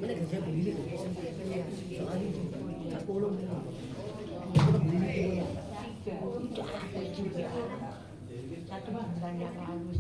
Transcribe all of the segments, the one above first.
Mana kerja beli soalnya tak tolong beli juga satu bulan yang lalu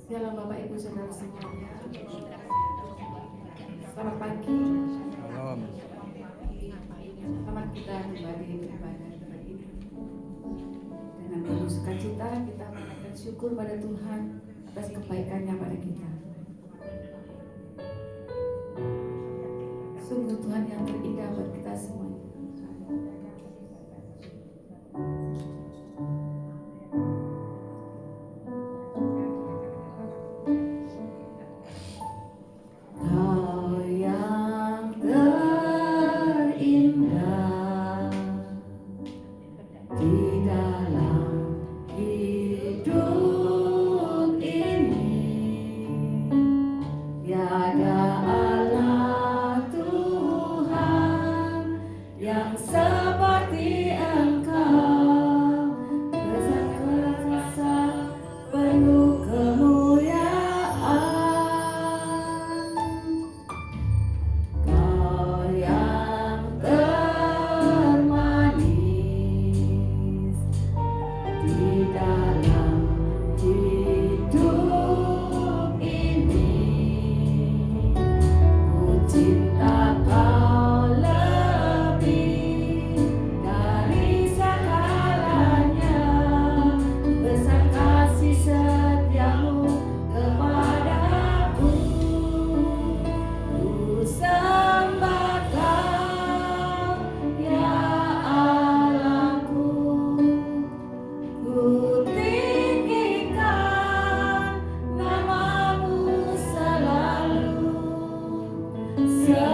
Shalom Bapak Ibu Saudara semuanya. Selamat pagi. Salam. Selamat kita kembali beribadah hari ini. Dengan penuh sukacita kita menaikkan syukur pada Tuhan atas kebaikannya pada kita. Sungguh Tuhan yang terindah buat kita semuanya. Yeah.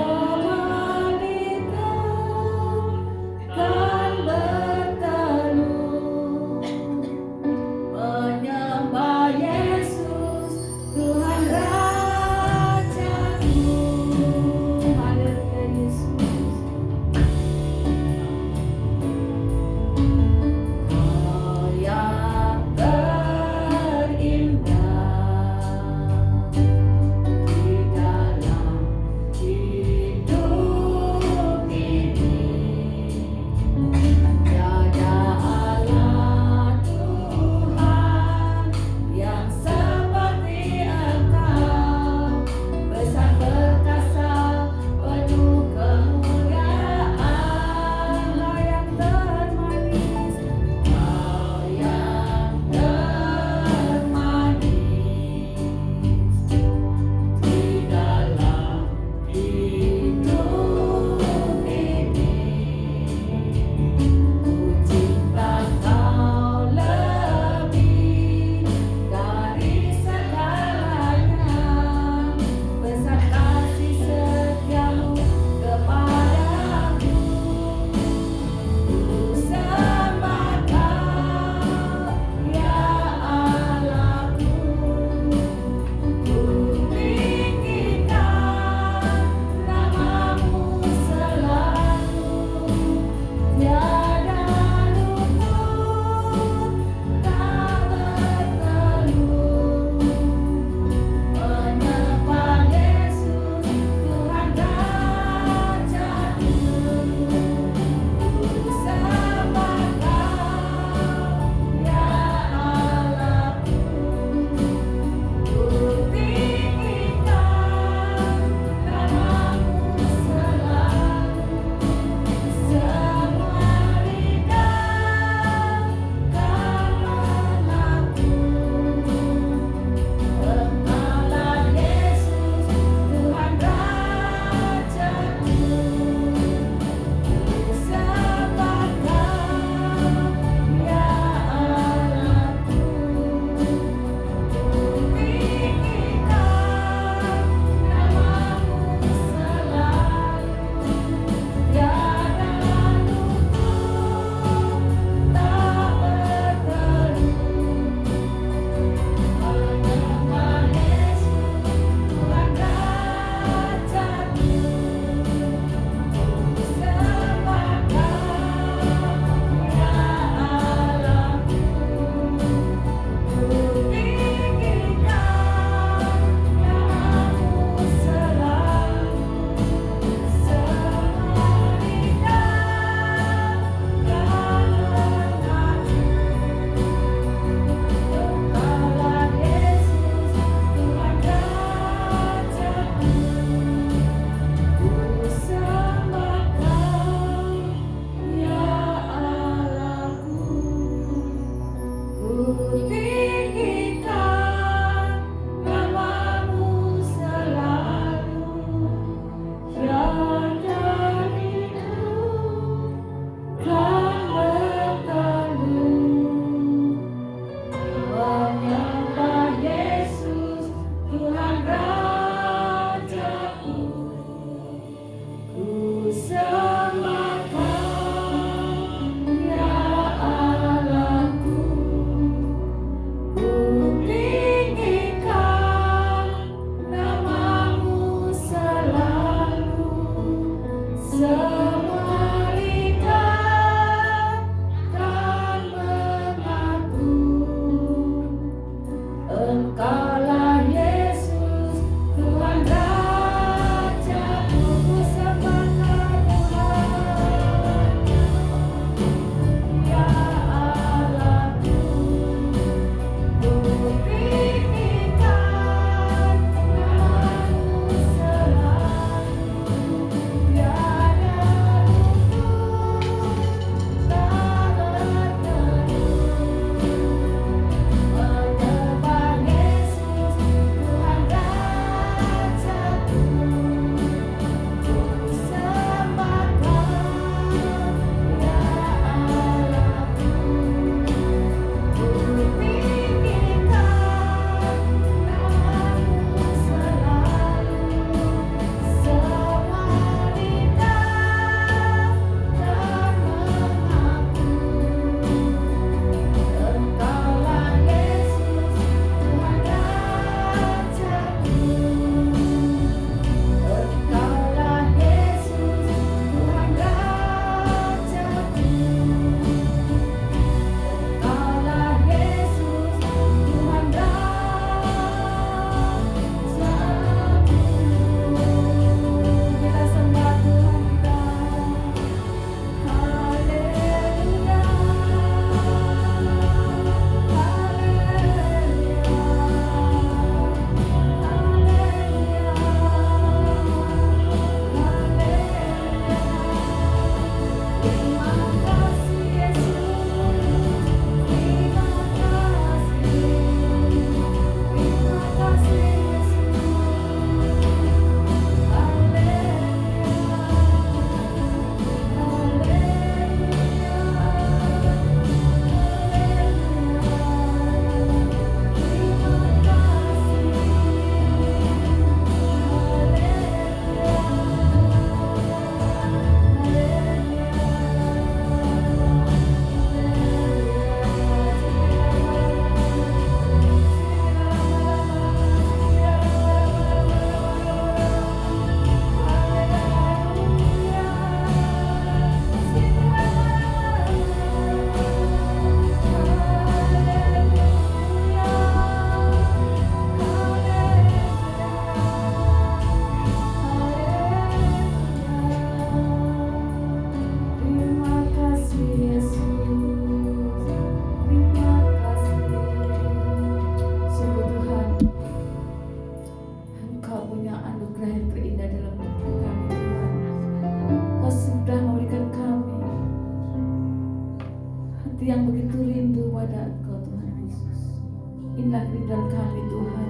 kerinduan kami Tuhan.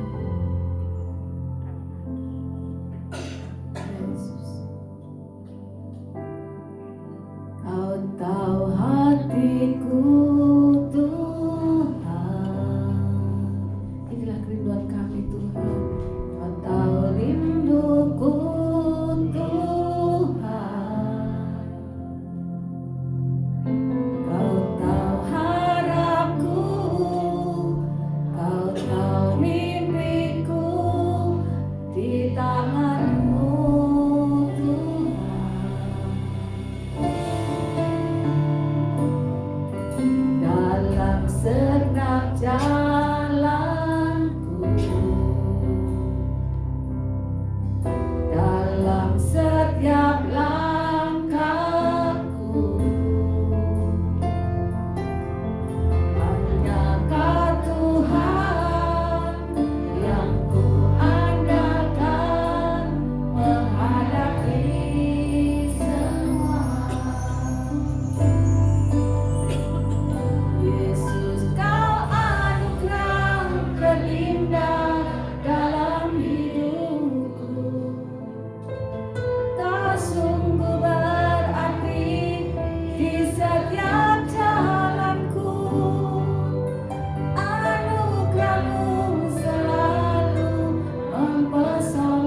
Yesus, Kau tahu hatiku Tuhan. Inilah kerinduan kami Tuhan. Kau tahu rinduku Tuhan. Kau tahu harapku, Kau tahu mimpiku di tangan-Mu Tuhan. Dalam setiap jalanku, dalam setiap langkahku, hanya Kau Tuhan yang ku andalkan menghadapi semua. Yesus, Kau anugerah terindah dalam hidupku. Kau sungguh berarti di setiap jalanku. Anugerah-Mu selalu mempesonaku.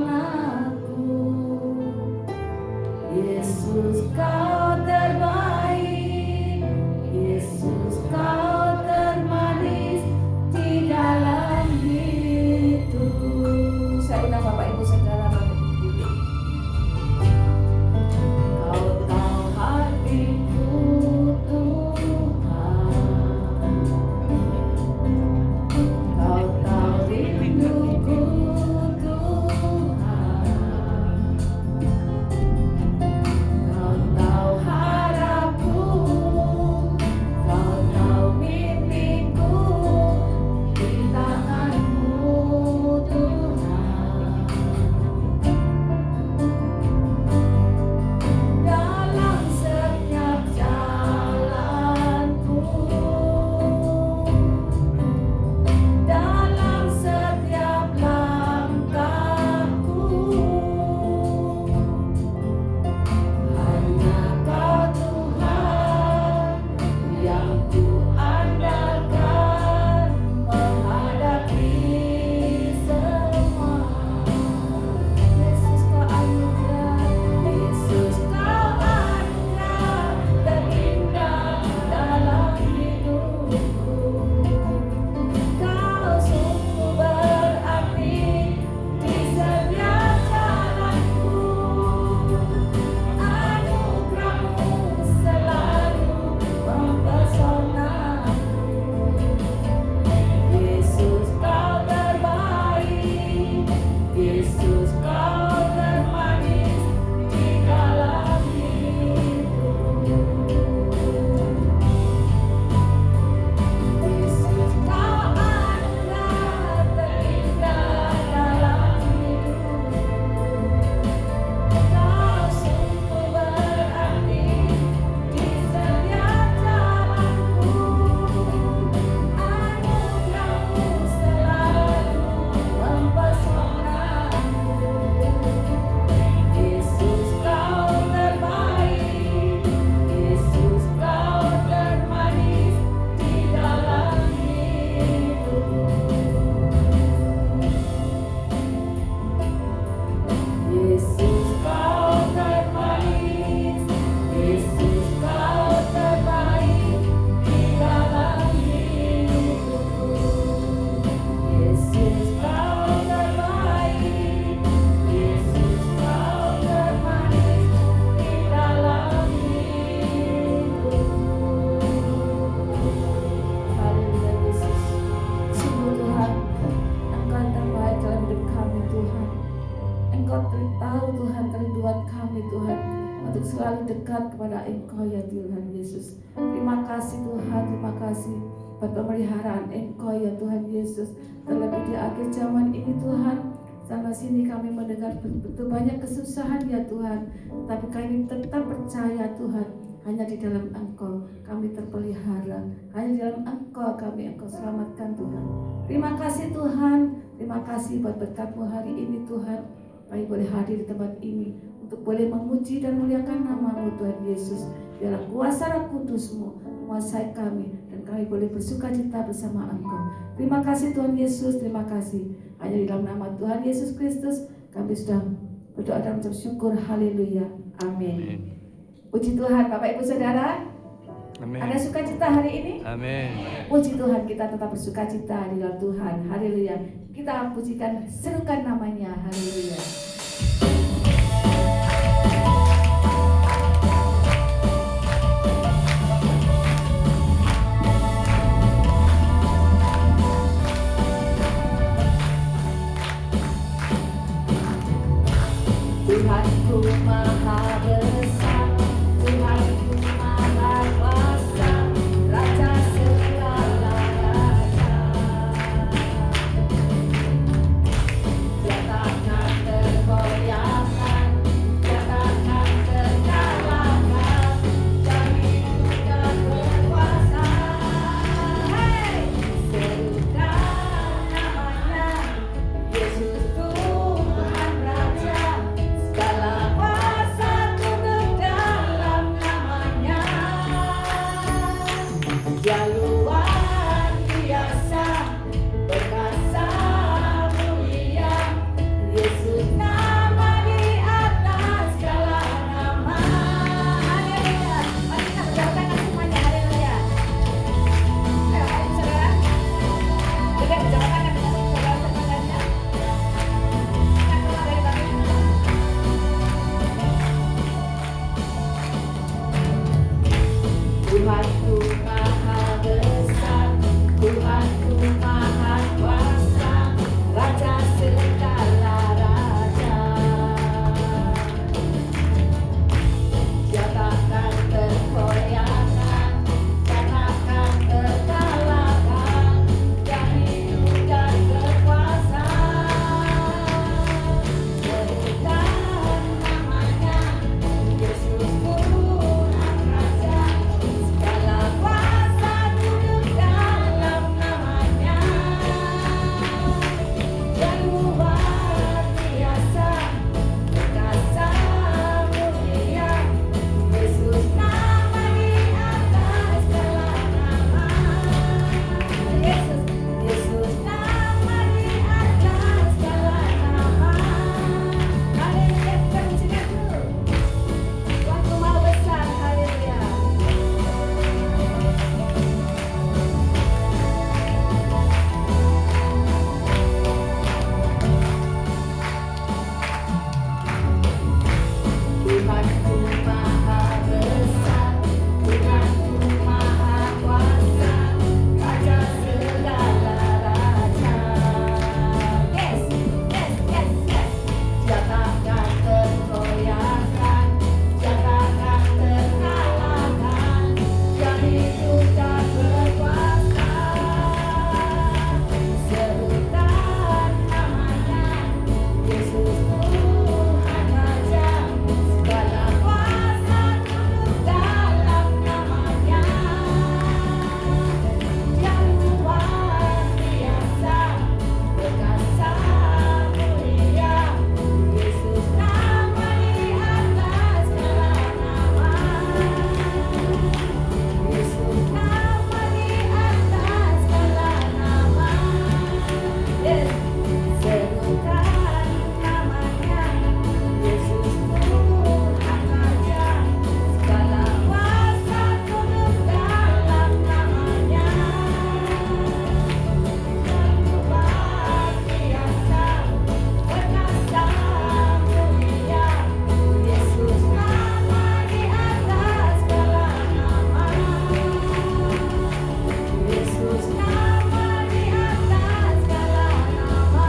Yesus, Kau terbaik. Yesus, Kau termanis di dalam hidupku. Saya undang Bapak Ibu Saudara berdiri. Kau tahu hatiku Tuhan. Kau tahu rinduku Tuhan. Kau tahu harapku, Kau tahu mimpiku di tangan-Mu Tuhan. Dalam setiap jalanku, dalam setiap langkahku, hanya Kau Tuhan yang ku andalkan menghadapi semua. Yesus, Kau anugerah, Yesus, Kau anugerah terindah dalam hidupku. Kau sungguh berarti di setiap jalanku. Anugerah-Mu selalu mempesonaku. Yesus, Kau terbaik. Yesus, Kau termanis di dalam hidupku. Yesus, Kau anugerah terindah dalam hidupku. Kau sungguh berarti di setiap jalanku. Anugerah-Mu selalu mempesonaku. Yesus, Kau terbaik. Yesus, Kau termanis di dalam hidupku. Yesus, Kau termanis. Yesus, Kau terbaik di dalam hidupku. Yesus, Kau terbaik. Yesus, Kau termanis di dalam hidupku. Haleluya Yesus. Sungguh Tuhan, Engkau yang terbaik dalam hidup kami Tuhan. Engkau tahu Tuhan kerinduan kami Tuhan untuk selalu dekat kepada Engkau ya Tuhan Yesus. Terima kasih Tuhan, terima kasih buat pemeliharaan Engkau ya Tuhan Yesus. Terlebih di akhir zaman ini Tuhan, sana sini kami mendengar begitu banyak kesusahan ya Tuhan, tapi kami tetap percaya Tuhan Hanya di dalam Engkau kami terpelihara, hanya di dalam Engkau Engkau selamatkan Tuhan. Terima kasih Tuhan, terima kasih buat berkat-Mu hari ini Tuhan. Kami boleh hadir di tempat ini untuk boleh memuji dan muliakan nama-Mu Tuhan Yesus. Biarlah kuasa Roh Kudus-Mu menguasai kami dan kami boleh bersuka cita bersama Engkau. Terima kasih Tuhan Yesus, terima kasih. Hanya di dalam nama Tuhan Yesus Kristus kami sudah berdoa dan mengucap syukur. Haleluya, amin. Puji Tuhan Bapak Ibu Saudara. Amin. Ada sukacita hari ini? Amin. Puji Tuhan, kita tetap bersuka cita di dalam Tuhan. Haleluya. Kita pujikan, serukan namanya. Haleluya. Tuhanku maha besar, Tuhanku maha kuasa, Raja segala raja. Dia takkan tergoyahkan, dia takkan terkalahkan, Dia hidup dan berkuasa. Hei, serukan namanya, Yesus Tuhan Raja. Segala kuasa tunduk dalam namanya. Dia luar biasa, perkasa mulia, Yesus nama di atas segala nama. Haleluya. Mari kita berjalan tangan semuanya. Haleluya. Ayo saudara, kita berjalan tangan dengan saudara-saudaranya. Kita keluar dari bangku. Tuhanku maha besar, Tuhanku maha kuasa, Raja segala raja. Dia takkan tergoyahkan, dia takkan terkalahkan, Dia hidup dan berkuasa. Serukan namanya, Yesus Tuhan Raja. Segala kuasa tunduk dalam namanya. Dia luar biasa, perkasa mulia, Yesus nama di atas segala nama. Yesus nama di atas segala nama. Haleluya, kita pujikan dulu. Tuhanku maha besar, haleluya. Tuhanku maha besar, Tuhanku maha kuasa, Raja segala raja. Yes, yes, yes, yes. Dia takkan tergoyahkan, dia takkan terkalahkan, Dia hidup dan berkuasa. Serukan namanya, Yesus Tuhan Raja. Segala kuasa tunduk dalam namanya. Dia luar biasa, perkasa mulia, Yesus nama di atas segala nama. Yesus nama di atas segala nama. Yes, serukan namanya, Yesus Tuhan Raja. Segala kuasa tunduk dalam namanya. Luar biasa, perkasa mulia, Yesus nama di atas segala nama. Yesus nama di atas segala nama.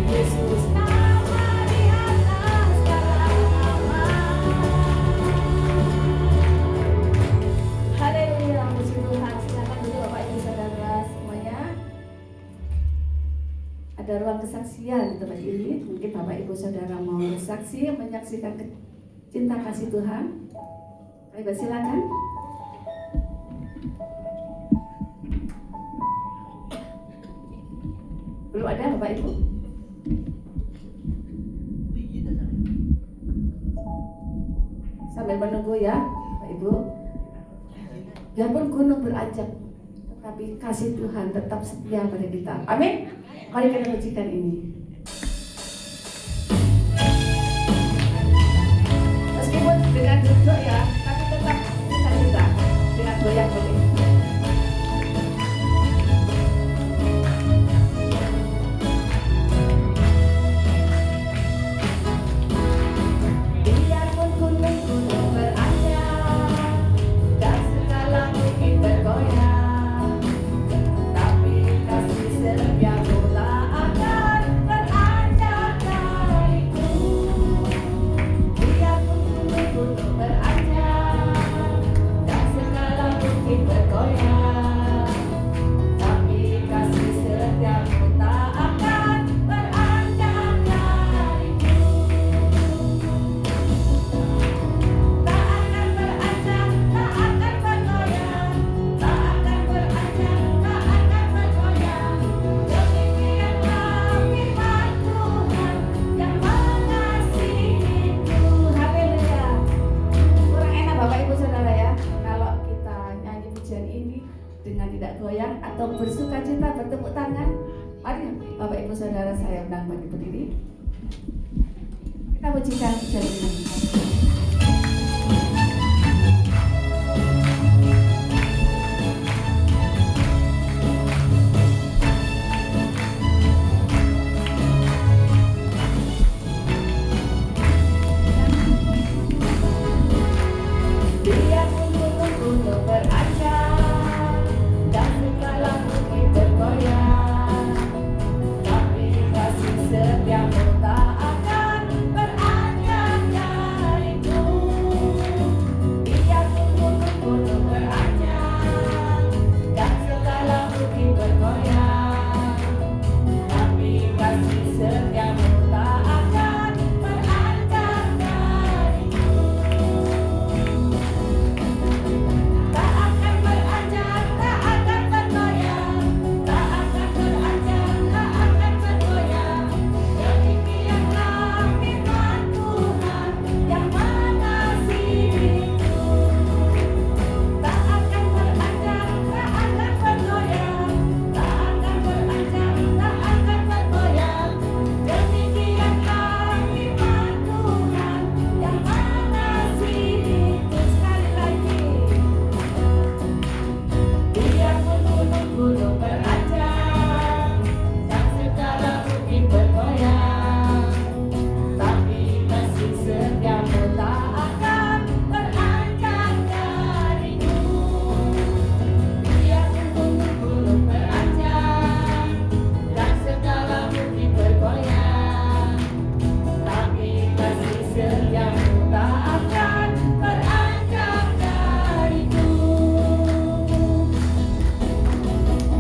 Yesus nama di atas segala nama. Haleluya, puji Tuhan. Silakan duduk Bapak Ibu Saudara semuanya. Ada ruang kesaksian di tempat ini. Mungkin Bapak Ibu Saudara mau bersaksi, menyaksikan cinta kasih Tuhan. Ayo silakan. Belum ada Bapak Ibu? Sambil menunggu ya Bapak Ibu. Biarpun gunung beranjak, tetapi kasih Tuhan tetap setia pada kita. Amin. Mari kita pujikan ini. Meskipun dengan duduk ya, tapi tetap kita dengan goyang boleh. Biarpun gunung-gunung beranjak dan segala bukit bergoyang, tapi kasih setiamu tak akan beranjak dariku. Biarpun gunung-gunung beranjak dan segala bukit bergoyang, tapi kasih setiamu tak akan beranjak dariku. Tak akan beranjak, tak akan bergoyang, tak akan beranjak, tak akan bergoyang. Demikianlah firman Tuhan yang mengasihiku. Haleluya. Kurang enak Bapak Ibu Saudara ya, kalau kita nyanyi pujian ini dengan tidak goyang atau bersuka cita bertepuk tangan. Mari Bapak Ibu Saudara saya undang bagi berdiri. Kita pujikan pujian ini. Biarpun gunung-gunung beranjak dan segala bukit bergoyang, tapi kasih setiamu tak akan beranjak dariku. Biarpun gunung-gunung beranjak dan segala bukit bergoyang, tapi kasih setiamu tak akan beranjak dariku. Tak akan beranjak, tak akan bergoyang, tak akan beranjak, tak akan bergoyang. Demikianlah firman Tuhan yang mengasihiku. Tak akan beranjak, tak akan bergoyang, tak akan beranjak, tak akan bergoyang. Demikianlah firman Tuhan yang mengasihiku. Sekali lagi. Biarpun gunung-gunung beranjak dan segala bukit bergoyang, tapi kasih setiamu tak akan beranjak dariku. Biarpun gunung-gunung beranjak dan segala bukit bergoyang, tapi kasih setiamu tak akan beranjak dariku.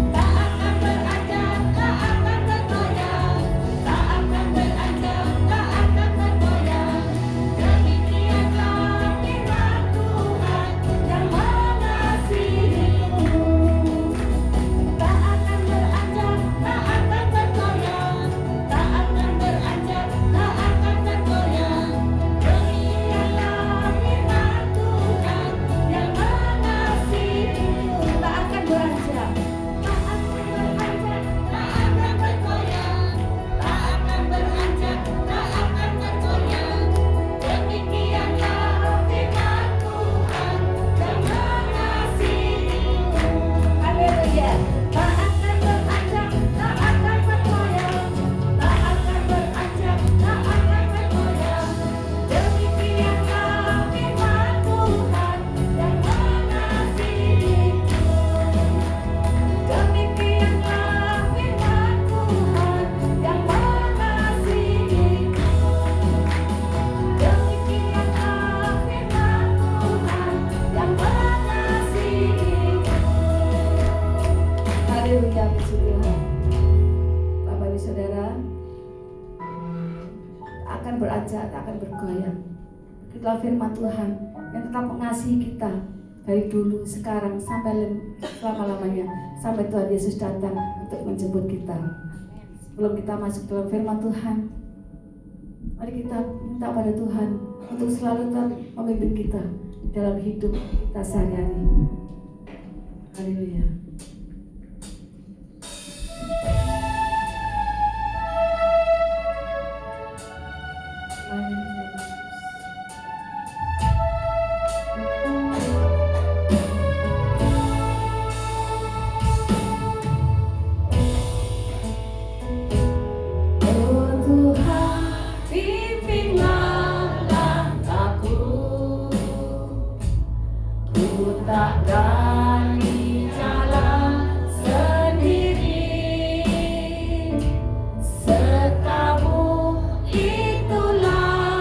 Tak akan beranjak, tak akan bergoyang, tak akan beranjak, tak akan bergoyang. Demikianlah firman Tuhan yang mengasihiku. Tak akan beranjak, tak akan bergoyang, tak akan beranjak, tak akan bergoyang. Demikianlah firman Tuhan yang mengasihiku. Tak akan beranjak, tak akan beranjak, tak akan bergoyang, tak akan beranjak, tak akan bergoyang. Demikianlah firman Tuhan yang mengasihiku. Haleluya. Tak akan beranjak, tak akan bergoyang, tak akan beranjak, tak akan bergoyang. Demikianlah firman Tuhan yang mengasihiku. Demikianlah firman Tuhan yang mengasihiku. Demikianlah firman Tuhan yang mengasihiku. Haleluya, puji Tuhan. Bapak Ibu Saudara, tak akan beranjak, tak akan bergoyang. Itulah firman Tuhan yang tetap mengasihi kita dari dulu, sekarang, sampai selama-lamanya, sampai Tuhan Yesus datang untuk menjemput kita. Sebelum kita masuk dalam firman Tuhan, mari kita minta pada Tuhan untuk selalu tetap memimpin kita dalam hidup kita sehari-hari. Haleluya. Itulah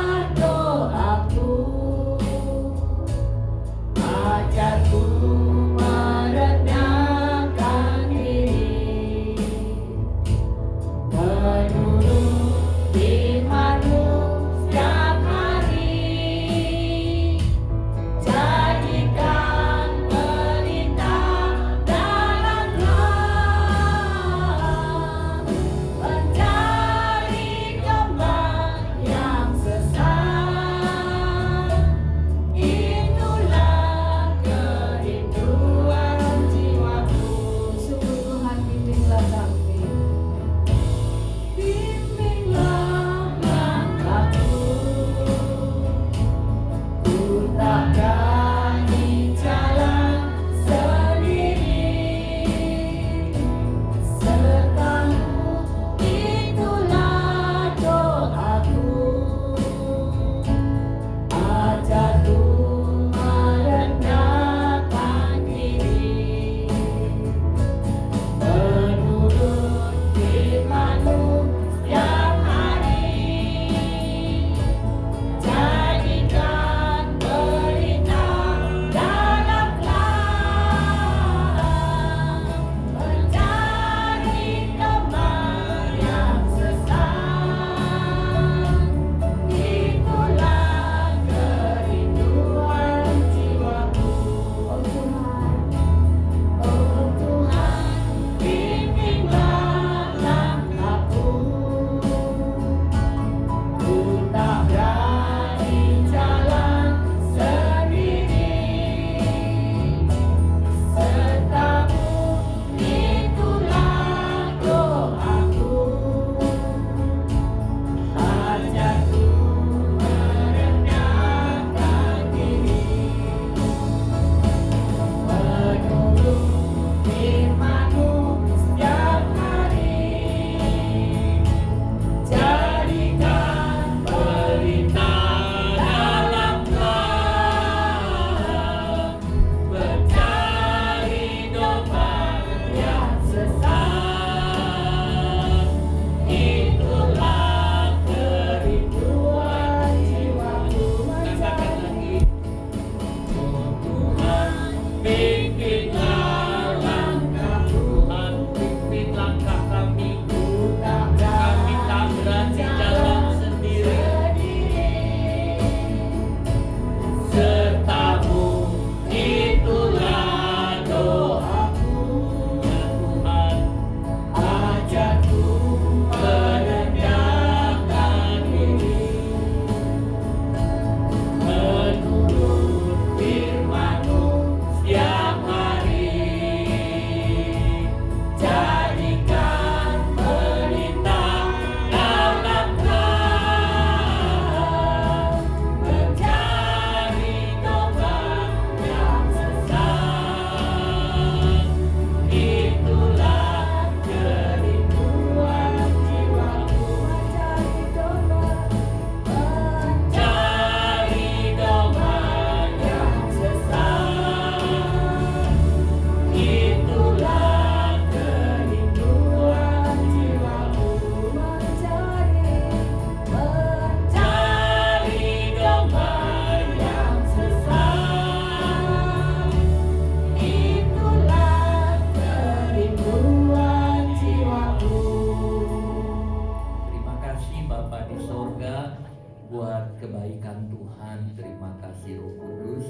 buat kebaikan Tuhan. Terima kasih Roh Kudus,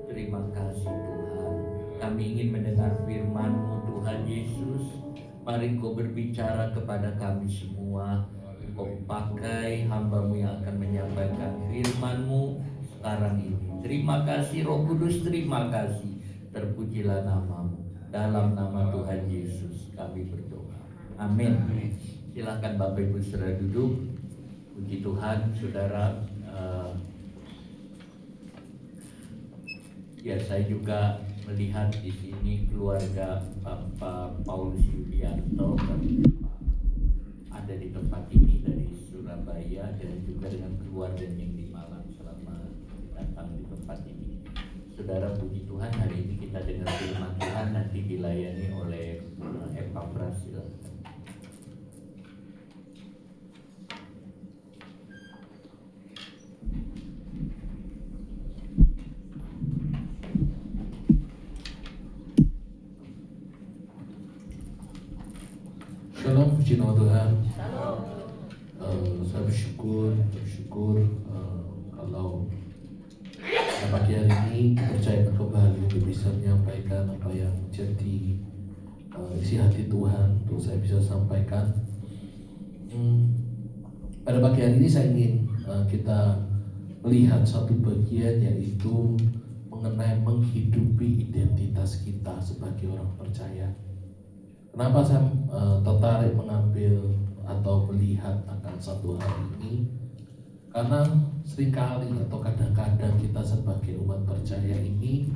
terima kasih Tuhan. Kami ingin mendengar firman-Mu Tuhan Yesus. Mari Engkau berbicara kepada kami semua. Engkau pakai hamba-Mu yang akan menyampaikan firman-Mu sekarang ini. Terima kasih Roh Kudus, terima kasih. Terpujilah nama-Mu. Dalam nama Tuhan Yesus kami berdoa. Amin. Silakan Bapak Ibu Saudara duduk. Puji Tuhan, saudara. Ya, saya juga melihat di sini keluarga Bapak Paulus Yudianto ada di tempat ini dari Surabaya, dan juga dengan keluarga yang di Malang selama datang di tempat ini. Saudara, puji Tuhan, hari ini kita dengar firman Tuhan, nanti dilayani oleh Eva Brasil. Shalom, puji nama Tuhan. Saya bersyukur kalau pada pagi hari ini dipercayakan kembali untuk bisa menyampaikan apa yang menjadi isi hati Tuhan untuk saya bisa sampaikan. Pada pagi hari ini saya ingin kita melihat satu bagian, yaitu mengenai menghidupi identitas kita sebagai orang percaya. Kenapa saya tertarik mengambil atau melihat akan satu hal ini? Karena seringkali atau kadang-kadang kita sebagai umat percaya ini,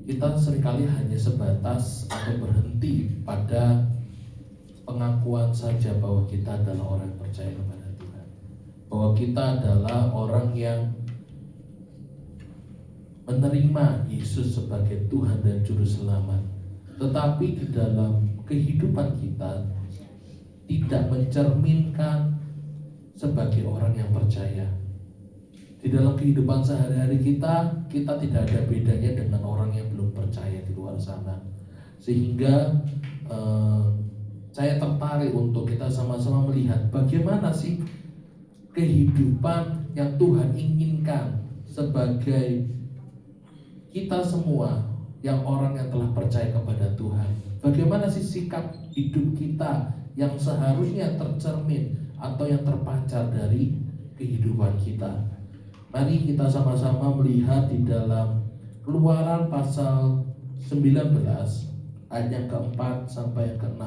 kita seringkali hanya sebatas atau berhenti pada pengakuan saja bahwa kita adalah orang percaya kepada Tuhan, bahwa kita adalah orang yang menerima Yesus sebagai Tuhan dan Juru Selamat. Tetapi di dalam kehidupan kita tidak mencerminkan sebagai orang yang percaya. Di dalam kehidupan sehari-hari kita tidak ada bedanya dengan orang yang belum percaya di luar sana. Sehingga saya tertarik untuk kita sama-sama melihat bagaimana sih kehidupan yang Tuhan inginkan sebagai kita semua yang orang yang telah percaya kepada Tuhan. Bagaimana sih sikap hidup kita yang seharusnya tercermin atau yang terpancar dari kehidupan kita. Mari kita sama-sama melihat di dalam Keluaran pasal 19 ayat yang keempat sampai yang ke-6.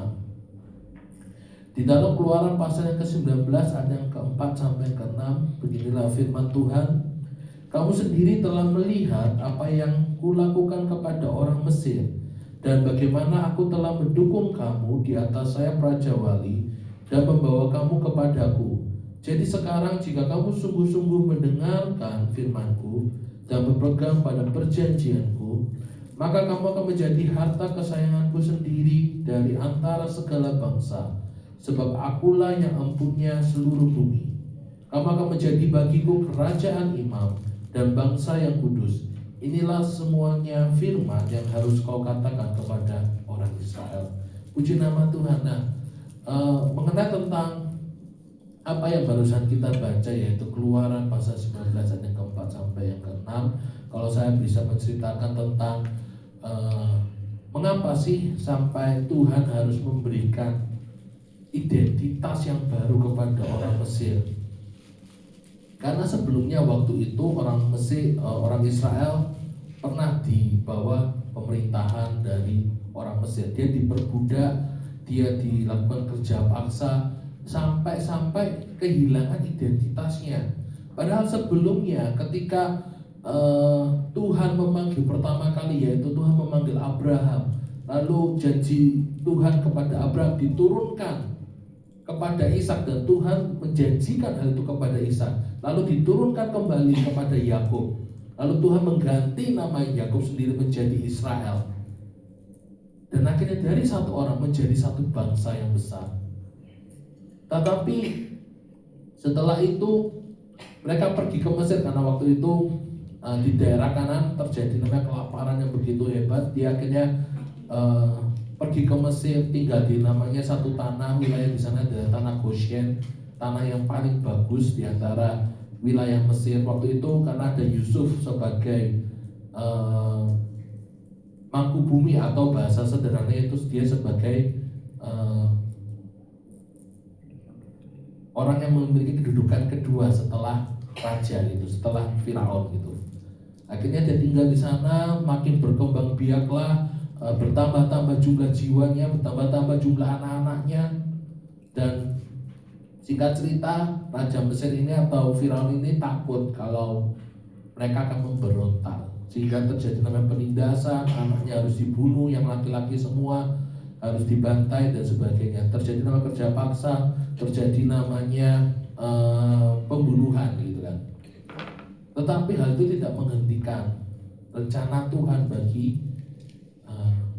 Di dalam Keluaran pasal yang ke-19 ayat yang keempat sampai yang ke-6, beginilah firman Tuhan. Kamu sendiri telah melihat apa yang kulakukan kepada orang Mesir, dan bagaimana aku telah mendukung kamu di atas sayap Raja Wali dan membawa kamu kepadaku. Jadi sekarang jika kamu sungguh-sungguh mendengarkan firmanku dan berpegang pada perjanjianku, maka kamu akan menjadi harta kesayanganku sendiri dari antara segala bangsa, sebab akulah yang empunya seluruh bumi. Kamu akan menjadi bagiku kerajaan imam dan bangsa yang kudus. Inilah semuanya firman yang harus kau katakan kepada orang Israel. Puji nama Tuhan. Mengenai tentang apa yang barusan kita baca, yaitu Keluaran pasal 19 ayat yang keempat sampai yang ke-6. Kalau saya bisa menceritakan tentang mengapa sih sampai Tuhan harus memberikan identitas yang baru kepada orang Mesir. Karena sebelumnya waktu itu orang Israel pernah di bawah pemerintahan dari orang Mesir. Dia diperbudak, dia dilakukan kerja paksa sampai kehilangan identitasnya. Padahal sebelumnya ketika Tuhan memanggil pertama kali, yaitu Tuhan memanggil Abraham, lalu janji Tuhan kepada Abraham diturunkan kepada Ishak, dan Tuhan menjanjikan hal itu kepada Ishak, lalu diturunkan kembali kepada Yakub, lalu Tuhan mengganti nama Yakub sendiri menjadi Israel, dan akhirnya dari satu orang menjadi satu bangsa yang besar. Tetapi setelah itu mereka pergi ke Mesir karena waktu itu di daerah kanan terjadi namanya kelaparan yang begitu hebat. Dia akhirnya pergi ke Mesir, tinggal di namanya satu tanah, wilayah di sana adalah tanah Goshen, tanah yang paling bagus di antara wilayah Mesir waktu itu, karena ada Yusuf sebagai mangku bumi, atau bahasa sederhananya itu dia sebagai orang yang memiliki kedudukan kedua setelah raja gitu, setelah Firaun gitu. Akhirnya dia tinggal di sana, makin berkembang biaklah, bertambah-tambah jumlah jiwanya, bertambah-tambah jumlah anak-anaknya, dan singkat cerita Raja Mesir ini atau Firaun ini takut kalau mereka akan memberontak, sehingga terjadi namanya penindasan, anaknya harus dibunuh, yang laki-laki semua harus dibantai dan sebagainya. Terjadi namanya kerja paksa, terjadi namanya pembunuhan gitu kan. Tetapi hal itu tidak menghentikan rencana Tuhan bagi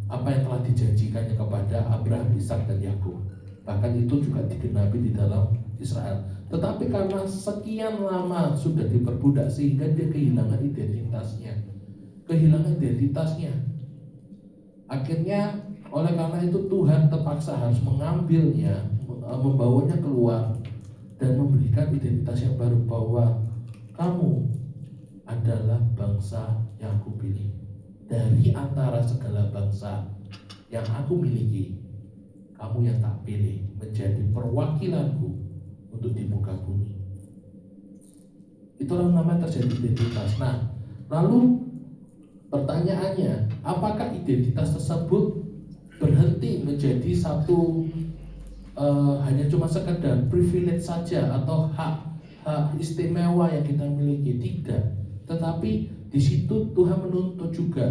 apa yang telah dijanjikannya kepada Abraham, Ishak dan Yakub. Bahkan itu juga digenapi di dalam Israel. Tetapi karena sekian lama sudah diperbudak sehingga dia kehilangan identitasnya. Akhirnya oleh karena itu Tuhan terpaksa harus mengambilnya, membawanya keluar dan memberikan identitas yang baru, bahwa kamu adalah bangsa yang aku pilih. Dari antara segala bangsa yang aku miliki, kamu yang tak pilih menjadi perwakilanku untuk di muka bumi. Itulah namanya terjadi identitas. Nah, lalu pertanyaannya, apakah identitas tersebut berhenti menjadi satu hanya cuma sekedar privilege saja atau hak istimewa yang kita miliki? Tidak. Tetapi di situ Tuhan menuntut juga,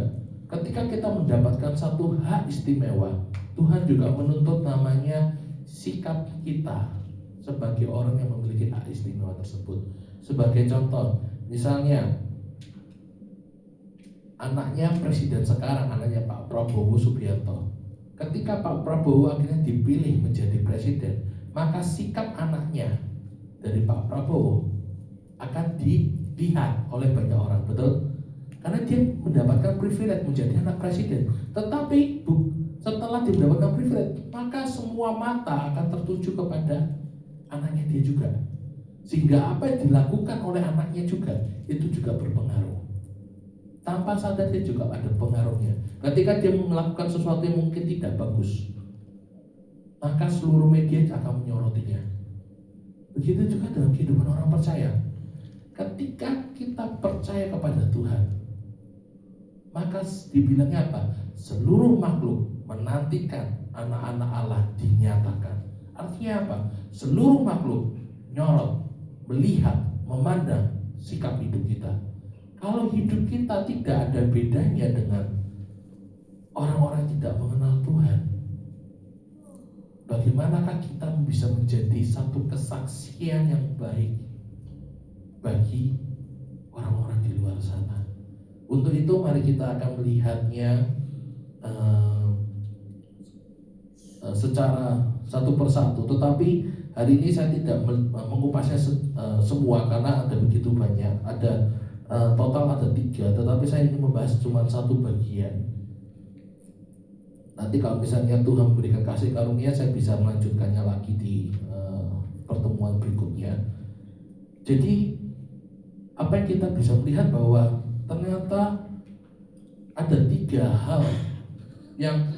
ketika kita mendapatkan satu hak istimewa, Tuhan juga menuntut namanya sikap kita sebagai orang yang memiliki hak istimewa tersebut. Sebagai contoh, misalnya anaknya presiden sekarang, anaknya Pak Prabowo Subianto. Ketika Pak Prabowo akhirnya dipilih menjadi presiden, maka sikap anaknya dari Pak Prabowo akan dilihat oleh banyak orang, betul? Karena dia mendapatkan privilege menjadi anak presiden. Tetapi setelah dia mendapatkan privilege, maka semua mata akan tertuju kepada anaknya dia juga. Sehingga apa yang dilakukan oleh anaknya juga, itu juga berpengaruh. Tanpa sadar dia juga ada pengaruhnya. Ketika dia melakukan sesuatu yang mungkin tidak bagus, maka seluruh media akan menyorotinya. Begitu juga dalam kehidupan orang percaya. Ketika kita percaya kepada Tuhan, maka dibilangnya apa? Seluruh makhluk menantikan anak-anak Allah dinyatakan. Artinya apa? Seluruh makhluk nyorot, melihat, memandang sikap hidup kita. Kalau hidup kita tidak ada bedanya dengan orang-orang yang tidak mengenal Tuhan, bagaimanakah kita bisa menjadi satu kesaksian yang baik bagi orang-orang di luar sana? Untuk itu mari kita akan melihatnya secara satu persatu. Tetapi hari ini saya tidak mengupasnya semua karena ada begitu banyak. Ada total ada 3, tetapi saya ingin membahas cuma satu bagian. Nanti kalau misalnya Tuhan memberikan kasih karunia, saya bisa melanjutkannya lagi di pertemuan berikutnya. Jadi apa yang kita bisa melihat bahwa ternyata ada 3 hal yang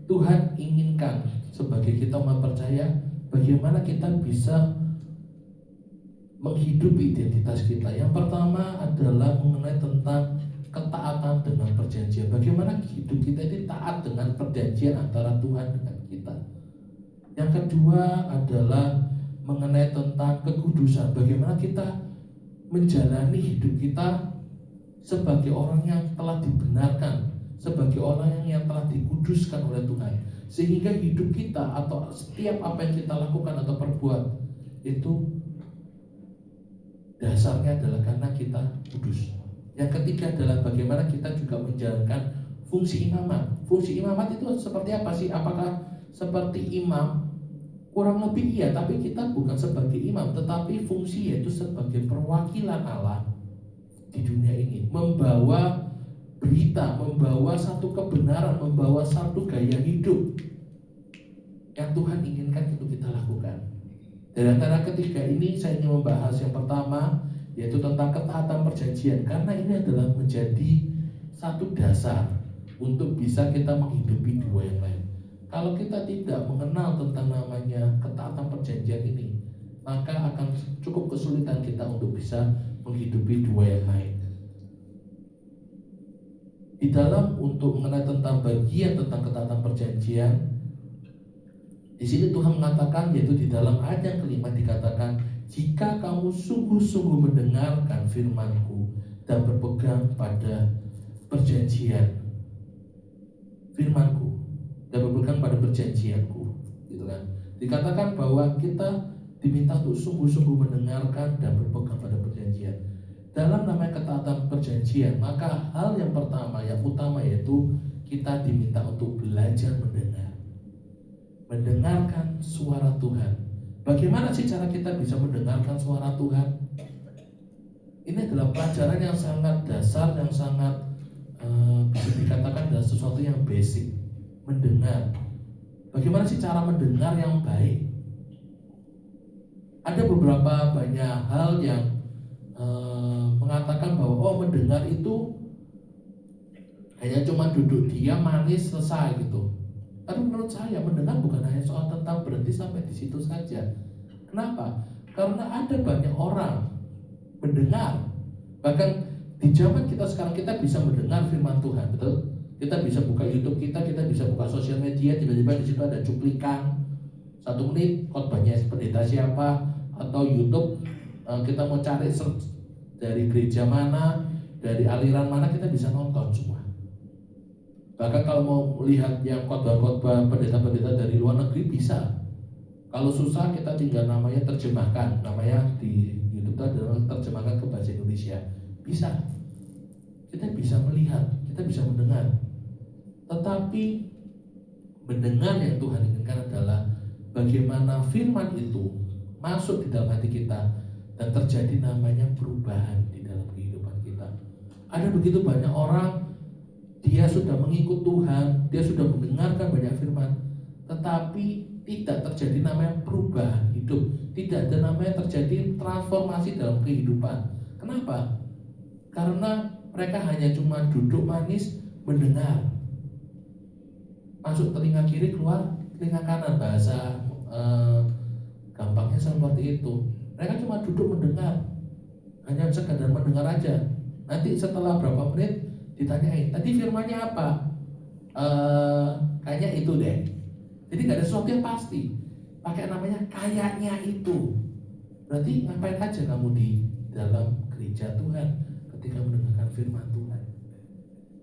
Tuhan inginkan sebagai kita mempercaya, bagaimana kita bisa menghidupi identitas kita. Yang pertama adalah mengenai tentang ketaatan dengan perjanjian. Bagaimana hidup kita ini taat dengan perjanjian antara Tuhan dengan kita. Yang kedua adalah mengenai tentang kekudusan. Bagaimana kita menjalani hidup kita sebagai orang yang telah dibenarkan, sebagai orang yang telah dikuduskan oleh Tuhan, sehingga hidup kita atau setiap apa yang kita lakukan atau perbuat itu dasarnya adalah karena kita kudus. Yang ketiga adalah bagaimana kita juga menjalankan fungsi imamat. Fungsi imamat itu seperti apa sih? Apakah seperti imam? Kurang lebih iya, tapi kita bukan sebagai imam, tetapi fungsi yaitu sebagai perwakilan Allah di dunia ini, membawa berita, membawa satu kebenaran, membawa satu gaya hidup yang Tuhan inginkan untuk kita lakukan. Dari antara ketiga ini saya ingin membahas yang pertama, yaitu tentang ketaatan perjanjian, karena ini adalah menjadi satu dasar untuk bisa kita menghidupi dua yang lain. Kalau kita tidak mengenal tentang namanya ketaatan perjanjian ini, maka akan cukup kesulitan kita untuk bisa menghidupi dua yang lain. Di dalam untuk mengenai tentang bagian tentang ketaatan perjanjian, di sini Tuhan mengatakan, yaitu di dalam ayat yang kelima dikatakan, jika kamu sungguh-sungguh mendengarkan firman-Ku dan berpegang pada perjanjian firman-Ku dan berpegang pada perjanjian-Ku, gitu kan? Dikatakan bahwa kita diminta untuk sungguh-sungguh mendengarkan dan berpegang pada perjanjian. Dalam namanya ketaatan perjanjian, maka hal yang pertama, yang utama, yaitu kita diminta untuk belajar mendengarkan suara Tuhan. Bagaimana sih cara kita bisa mendengarkan suara Tuhan? Ini adalah pelajaran yang sangat dasar, yang sangat bisa dikatakan adalah sesuatu yang basic. Mendengar. Bagaimana sih cara mendengar yang baik? Ada beberapa banyak hal yang mengatakan bahwa mendengar itu hanya cuma duduk diam manis selesai gitu. Tapi menurut saya mendengar bukan hanya soal tentang berhenti sampai di situ saja. Kenapa? Karena ada banyak orang mendengar. Bahkan di zaman kita sekarang kita bisa mendengar firman Tuhan, betul? Kita bisa buka YouTube kita bisa buka sosial media, tiba-tiba di situ ada cuplikan 1 menit khotbahnya pendeta siapa, atau YouTube kita mau cari search dari gereja mana, dari aliran mana, kita bisa nonton semua. Bahkan kalau mau lihat yang khotbah-khotbah pendeta-pendeta dari luar negeri bisa. Kalau susah kita tinggal namanya terjemahkan, namanya di YouTube adalah terjemahkan ke bahasa Indonesia. Bisa. Kita bisa melihat, kita bisa mendengar. Tetapi mendengar yang Tuhan inginkan adalah bagaimana firman itu masuk di dalam hati kita dan terjadi namanya perubahan di dalam kehidupan kita. Ada begitu banyak orang, dia sudah mengikut Tuhan, dia sudah mendengarkan banyak firman, tetapi tidak terjadi namanya perubahan hidup, tidak ada namanya terjadi transformasi dalam kehidupan. Kenapa? Karena mereka hanya cuma duduk manis mendengar, masuk telinga kiri, keluar telinga kanan, bahasa gampangnya seperti itu. Mereka cuma duduk mendengar, hanya sekadar mendengar aja. Nanti setelah berapa menit ditanyain, tadi firmannya apa? Kayaknya itu deh. Jadi gak ada sesuatu yang pasti. Pakai namanya kayaknya itu. Berarti ngapain aja kamu di dalam gereja Tuhan ketika mendengarkan firman Tuhan?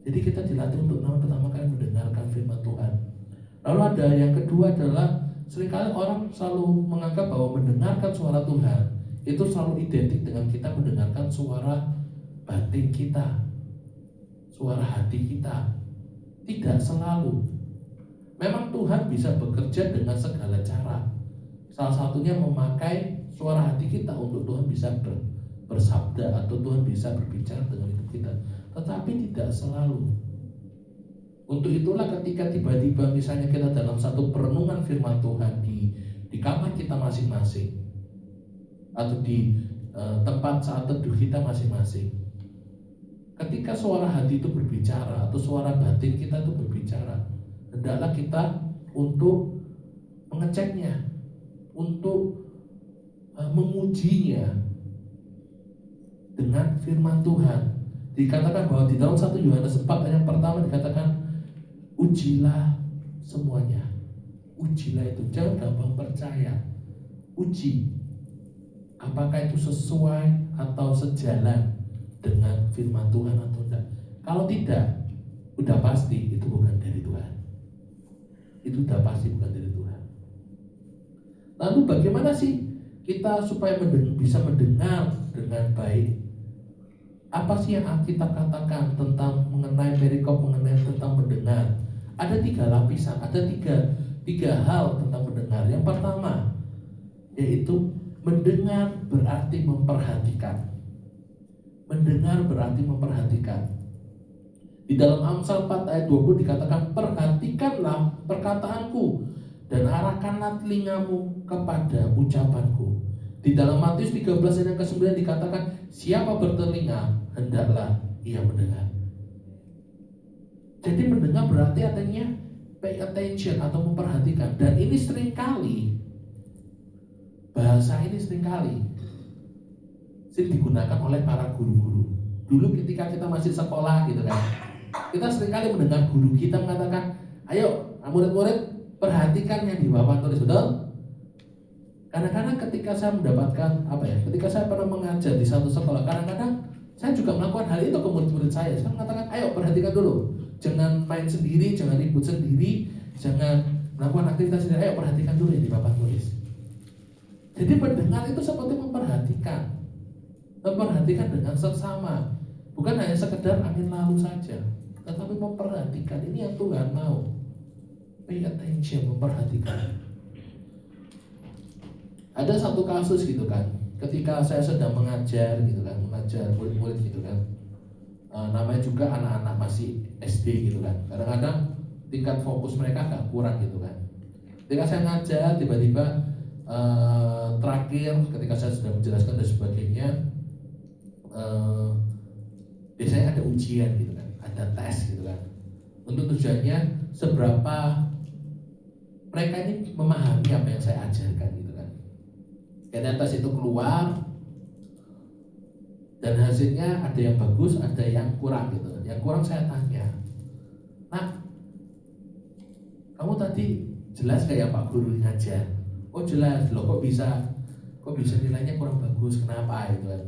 Jadi kita dilatih untuk pertama kali mendengarkan firman Tuhan. Lalu ada yang kedua adalah, seringkali orang selalu menganggap bahwa mendengarkan suara Tuhan itu selalu identik dengan kita mendengarkan suara batin kita, suara hati kita. Tidak selalu. Memang Tuhan bisa bekerja dengan segala cara. Salah satunya memakai suara hati kita untuk Tuhan bisa bersabda, atau Tuhan bisa berbicara dengan hidup kita. Tetapi tidak selalu. Untuk itulah ketika tiba-tiba misalnya kita dalam satu perenungan firman Tuhan di kamar kita masing-masing, atau di tempat saat teduh kita masing-masing, ketika suara hati itu berbicara atau suara batin kita itu berbicara, hendaklah kita untuk mengeceknya, untuk mengujinya dengan firman Tuhan. Dikatakan bahwa di dalam 1 Yohanes 4 ayat yang pertama dikatakan, ujilah semuanya. Ujilah itu, jangan gampang percaya. Uji apakah itu sesuai atau sejalan dengan firman Tuhan atau tidak. Kalau tidak, udah pasti itu bukan dari Tuhan. Itu udah pasti bukan dari Tuhan. Lalu bagaimana sih kita supaya bisa mendengar dengan baik? Apa sih yang kita katakan tentang mengenai perikop, mengenai tentang mendengar? Ada 3 lapisan, ada tiga hal tentang mendengar. Yang pertama, yaitu mendengar berarti memperhatikan. Mendengar berarti memperhatikan. Di dalam Amsal 4 ayat 20 dikatakan, perhatikanlah perkataanku dan arahkanlah telingamu kepada ucapanku. Di dalam Matius 13 ayat yang ke-9 dikatakan, siapa bertelinga, hendaklah ia mendengar. Jadi mendengar berarti artinya pay attention atau memperhatikan. Dan ini seringkali, bahasa ini seringkali digunakan oleh para guru-guru. Dulu ketika kita masih sekolah gitu kan, kita seringkali mendengar guru kita mengatakan, ayo murid-murid perhatikan yang di papan tulis, betul? Kadang-kadang ketika saya mendapatkan ketika saya pernah mengajar di satu sekolah, kadang-kadang saya juga melakukan hal itu ke murid-murid saya. Saya mengatakan, ayo perhatikan dulu, jangan main sendiri, jangan ribut sendiri, jangan melakukan aktivitas sendiri, ayo perhatikan dulu yang di papan tulis. Jadi mendengar itu seperti memperhatikan dengan seksama, bukan hanya sekedar angin lalu saja, tetapi memperhatikan. Ini yang Tuhan mau. Pay attention, memperhatikan. Ada satu kasus gitu kan, ketika saya sedang mengajar gitu kan, mengajar murid-murid gitu kan, namanya juga anak-anak masih SD gitu kan. Kadang-kadang tingkat fokus mereka agak kurang gitu kan. Ketika saya ngajar, tiba-tiba terakhir ketika saya sudah menjelaskan dan sebagainya, biasanya ada ujian gitu kan, ada tes gitu kan. Untuk tujuannya seberapa mereka ini memahami apa yang saya ajarkan gitu kan. Dan tes itu keluar dan hasilnya ada yang bagus, ada yang kurang gitu. Yang kurang saya tanya, nah kamu tadi jelas gak ya Pak Guru ngajar? Oh jelas, loh kok bisa nilainya kurang bagus, kenapa gitu kan?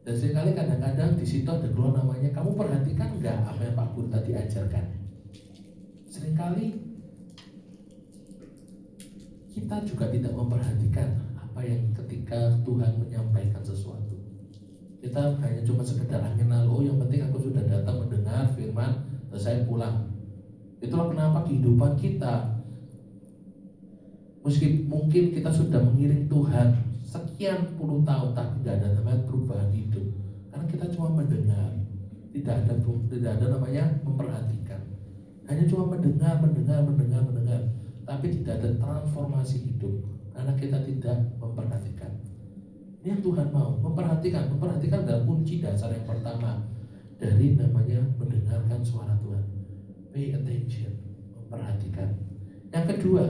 Dan sekali kadang-kadang di situ ada keluar namanya, kamu perhatikan nggak apa yang Pak Guru tadi ajarkan? Seringkali kita juga tidak memperhatikan apa yang ketika Tuhan menyampaikan sesuatu. Kita hanya cuma sekedar angin lalu, oh yang penting aku sudah datang mendengar firman dan saya pulang. Itulah kenapa kehidupan kita, meski mungkin kita sudah mengiring Tuhan sekian puluh tahun, tapi tidak ada namanya perubahan hidup. Karena kita cuma mendengar, tidak ada namanya memperhatikan. Hanya cuma mendengar, tapi tidak ada transformasi hidup karena kita tidak memperhatikan. Ini yang Tuhan mau, memperhatikan adalah kunci dasar yang pertama dari namanya mendengarkan suara Tuhan. Pay attention, memperhatikan. Yang kedua,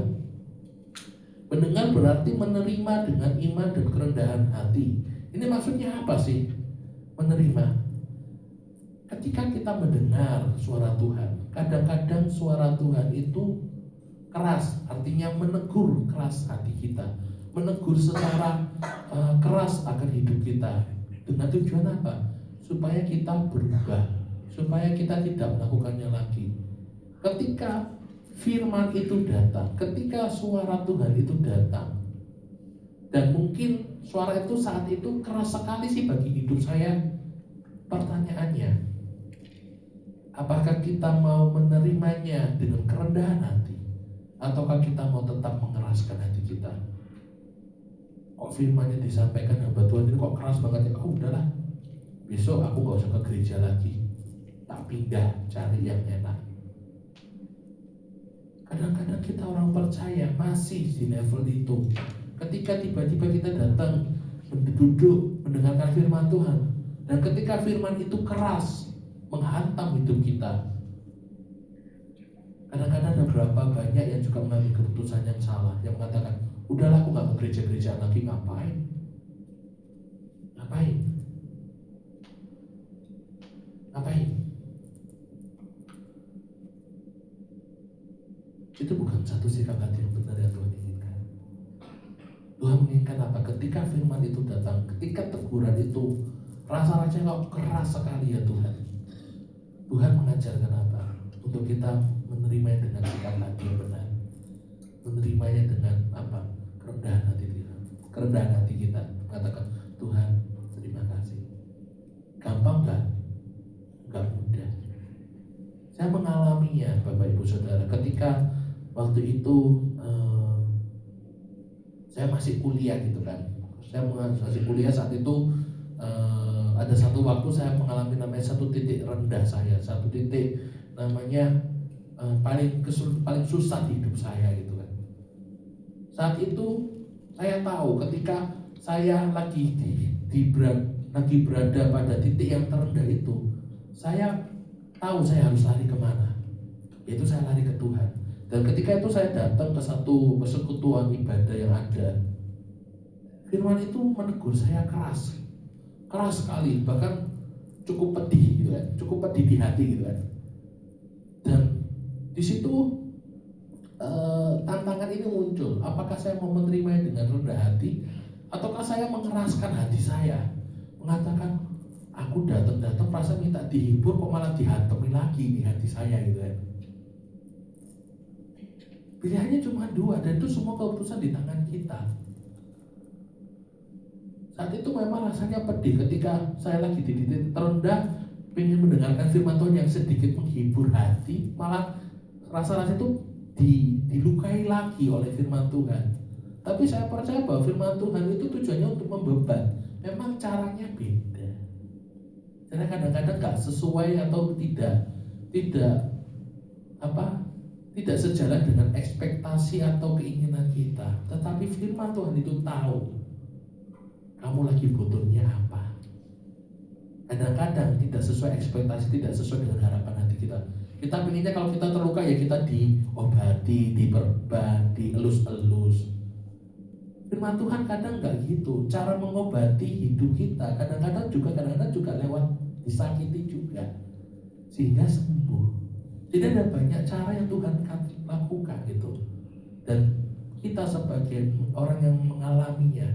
mendengar berarti menerima dengan iman dan kerendahan hati. Ini maksudnya apa sih? Menerima. Ketika kita mendengar suara Tuhan, kadang-kadang suara Tuhan itu keras, artinya menegur keras hati kita, menegur secara keras akan hidup kita. Dengan tujuan apa? Supaya kita berubah, supaya kita tidak melakukannya lagi. Ketika firman itu datang, ketika suara Tuhan itu datang, dan mungkin suara itu saat itu keras sekali sih bagi hidup saya. Pertanyaannya, apakah kita mau menerimanya dengan kerendahan hati, ataukah kita mau tetap mengeraskan hati kita? Kok firmannya disampaikan hamba Tuhan ini kok keras banget ya? Oh udahlah, besok aku gak usah ke gereja lagi, tak pindah cari yang enak. Kadang-kadang kita orang percaya masih di level itu. Ketika tiba-tiba kita datang duduk mendengarkan firman Tuhan, dan ketika firman itu keras menghantam hidup kita, kadang-kadang ada berapa banyak yang juga mengambil keputusan yang salah, yang mengatakan, udahlah aku gak mau gereja-gereja lagi. Ngapain? Itu bukan satu sikap hati yang benar yang Tuhan inginkan. Tuhan menginginkan apa? Ketika firman itu datang, ketika teguran itu rasa-rasanya kok keras sekali ya Tuhan. Tuhan mengajarkan apa? Untuk kita menerimanya dengan sikap hati yang benar, menerimanya dengan apa? Kerendahan hati kita, mengatakan Tuhan terima kasih. Gampang gak? Gak mudah. Saya mengalaminya Bapak Ibu Saudara. Ketika waktu itu saya masih kuliah gitu kan. Saya masih kuliah saat itu, ada satu waktu saya mengalami namanya satu titik rendah saya, satu titik namanya paling susah di hidup saya gitu kan. Saat itu saya tahu ketika saya lagi berada pada titik yang terendah itu, saya tahu saya harus lari kemana. Yaitu saya lari ke Tuhan. Dan ketika itu saya datang ke satu persekutuan ibadah yang ada. Firman itu menegur saya keras sekali, bahkan cukup pedih gitu kan, cukup pedih di hati gitu kan. Dan di situ tantangan ini muncul. Apakah saya mau menerimanya dengan rendah hati, ataukah saya mengeraskan hati saya, mengatakan aku datang perasaan minta dihibur kok malah dihantemi lagi di hati saya gitu kan. Pilihannya cuma dua, dan itu semua keputusan di tangan kita. Saat itu memang rasanya pedih ketika saya lagi di titik terendah, ingin mendengarkan firman Tuhan yang sedikit menghibur hati, malah rasa-rasa itu dilukai lagi oleh firman Tuhan. Tapi saya percaya bahwa firman Tuhan itu tujuannya untuk membeban. Memang caranya beda. Karena kadang-kadang gak sesuai atau tidak sejalan dengan ekspektasi atau keinginan kita. Tetapi firman Tuhan itu tahu kamu lagi butuhnya apa. Kadang-kadang tidak sesuai ekspektasi, tidak sesuai dengan harapan hati kita. Kita pengennya kalau kita terluka ya kita diobati, diperban, dielus-elus. Firman Tuhan kadang nggak gitu. Cara mengobati hidup kita kadang-kadang juga lewat disakiti juga, sehingga sembuh. Jadi ada banyak cara yang Tuhan lakukan gitu. Dan kita sebagai orang yang mengalaminya,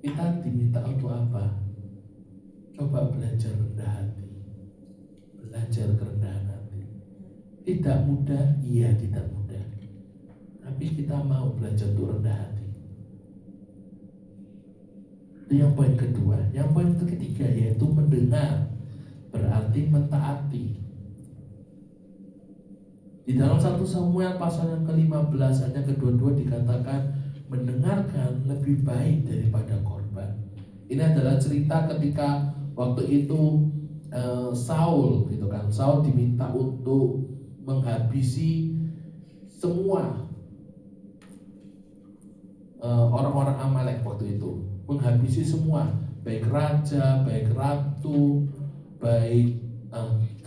kita diminta untuk apa? Coba belajar rendah hati, belajar kerendahan hati. Tidak mudah, iya tidak mudah. Tapi kita mau belajar untuk rendah hati. Itu yang poin kedua. Yang poin ketiga yaitu mendengar, berarti mentaati. Di dalam 1 Samuel pasal yang ke-15 ayat yang ke-22 dikatakan mendengarkan lebih baik daripada korban. Ini adalah cerita ketika waktu itu Saul gitu kan. Saul diminta untuk menghabisi semua orang-orang Amalek waktu itu. Menghabisi semua, baik raja, baik ratu, baik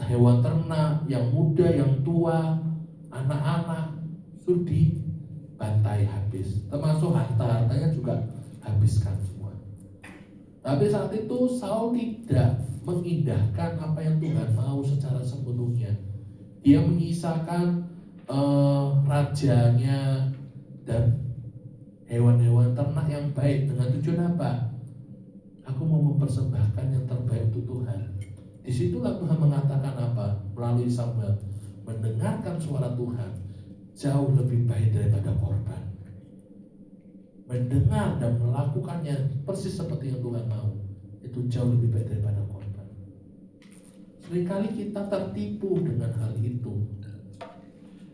hewan ternak, yang muda, yang tua, anak-anak, sudah dibantai habis. Termasuk harta-hartanya juga habiskan semua. Tapi saat itu Saul tidak mengindahkan apa yang Tuhan mau secara sepenuhnya. Dia menyisakan rajanya dan hewan-hewan ternak yang baik dengan tujuan apa? Aku mau mempersembahkan yang terbaik untuk Tuhan. Disitulah Tuhan mengatakan apa? Melalui Samuel, mendengarkan suara Tuhan jauh lebih baik daripada korban. Mendengar dan melakukannya persis seperti yang Tuhan mau, itu jauh lebih baik daripada korban. Seringkali kita tertipu dengan hal itu.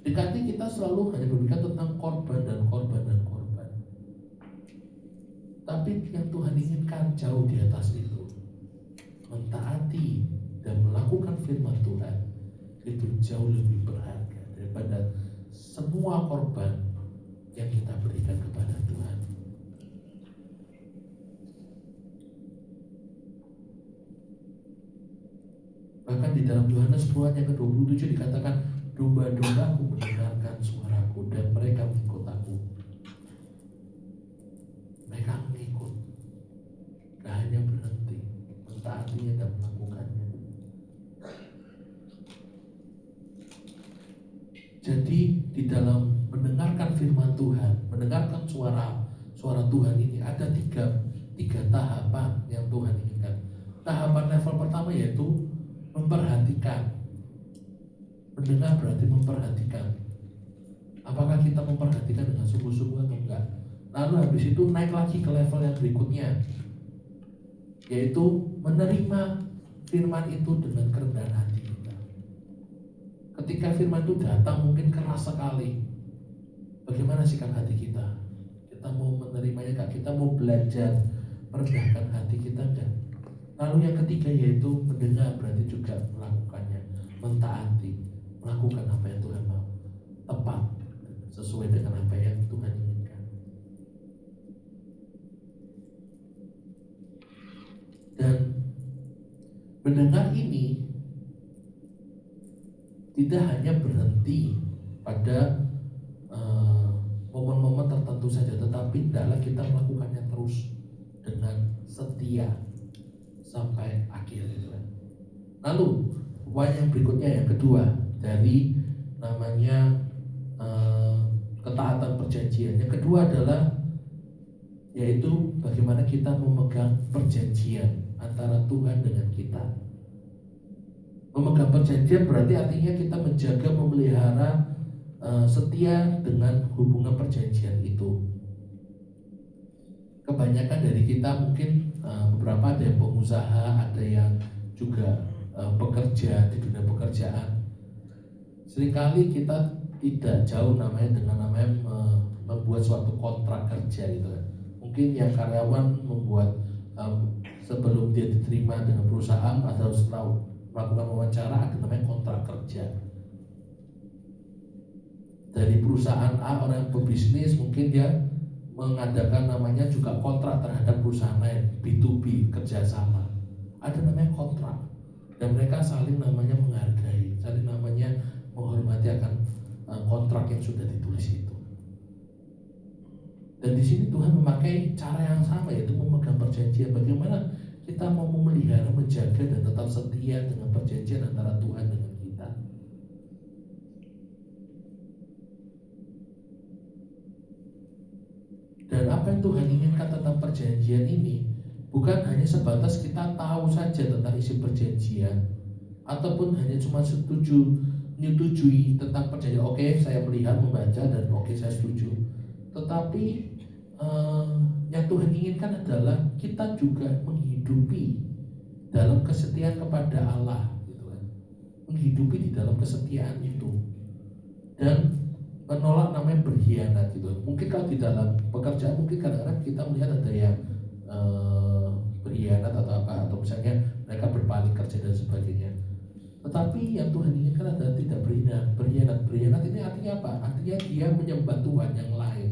Dekati kita selalu hanya berbicara tentang korban dan korban dan korban. Tapi yang Tuhan inginkan jauh di atas itu. Mentaati dan melakukan firman Tuhan itu jauh lebih berharga daripada semua korban yang kita berikan kepada Tuhan. Bahkan di dalam Yohanes 10 ayat ke-27 dikatakan, domba-dombaku mendengarkan suaraku dan mereka mengikut aku. Mereka mengikut, gak hanya berhenti, mentaatinya dan melakukannya. Jadi di dalam mendengarkan firman Tuhan, mendengarkan suara Tuhan ini ada tiga tahapan yang Tuhan inginkan. Tahapan level pertama yaitu memperhatikan. Mendengar berarti memperhatikan. Apakah kita memperhatikan dengan sungguh-sungguh atau enggak? Lalu habis itu naik lagi ke level yang berikutnya, yaitu menerima firman itu dengan kerendahan hati kita. Ketika firman itu datang mungkin keras sekali, bagaimana sikap hati kita? Kita mau menerimanya enggak? Kita mau belajar merendahkan hati kita enggak? Lalu yang ketiga yaitu mendengar berarti juga melakukannya, mentaati, melakukan apa yang Tuhan mau, tepat sesuai dengan apa yang Tuhan inginkan. mendengar ini tidak hanya berhenti pada momen-momen tertentu saja, tetapi hendaklah kita melakukannya terus dengan setia sampai akhir, gitu kan. Lalu poin yang berikutnya, yang kedua dari namanya ketaatan perjanjian. Yang kedua adalah yaitu bagaimana kita memegang perjanjian antara Tuhan dengan kita. Memegang perjanjian berarti artinya kita menjaga, memelihara, setia dengan hubungan perjanjian itu. Kebanyakan dari kita mungkin beberapa ada yang pengusaha, ada yang juga bekerja di dunia pekerjaan. Seringkali kita tidak jauh namanya dengan namanya membuat suatu kontrak kerja, gitu kan. Mungkin yang karyawan membuat sebelum dia diterima dengan perusahaan atau setelah melakukan wawancara ada namanya kontrak kerja. Dari perusahaan A, orang pebisnis mungkin dia mengadakan namanya juga kontrak terhadap perusahaan lain, B2B, kerjasama. Ada namanya kontrak, dan mereka saling namanya menghargai, saling namanya menghormati akan kontrak yang sudah ditulis itu. Dan di sini Tuhan memakai cara yang sama, yaitu memegang perjanjian. Bagaimana kita mau memelihara, menjaga, dan tetap setia dengan perjanjian antara Tuhan dengan kita. Dan apa yang Tuhan inginkan tentang perjanjian ini bukan hanya sebatas kita tahu saja tentang isi perjanjian, ataupun hanya cuma menyetujui tentang perjanjian. Oke, saya melihat, membaca, dan oke, saya setuju. Tetapi yang Tuhan inginkan adalah kita juga menghidupi dalam kesetiaan kepada Allah, gitu kan. Menghidupi di dalam kesetiaan itu dan menolak namanya berkhianat, gitu. Mungkin kalau di dalam pekerjaan mungkin kadang-kadang kita melihat ada yang berkhianat atau apa, atau misalnya mereka berpaling kerja dan sebagainya. Tetapi yang Tuhan inginkan adalah tidak berkhianat. Berkhianat ini artinya apa? Artinya dia menyembah Tuhan yang lain,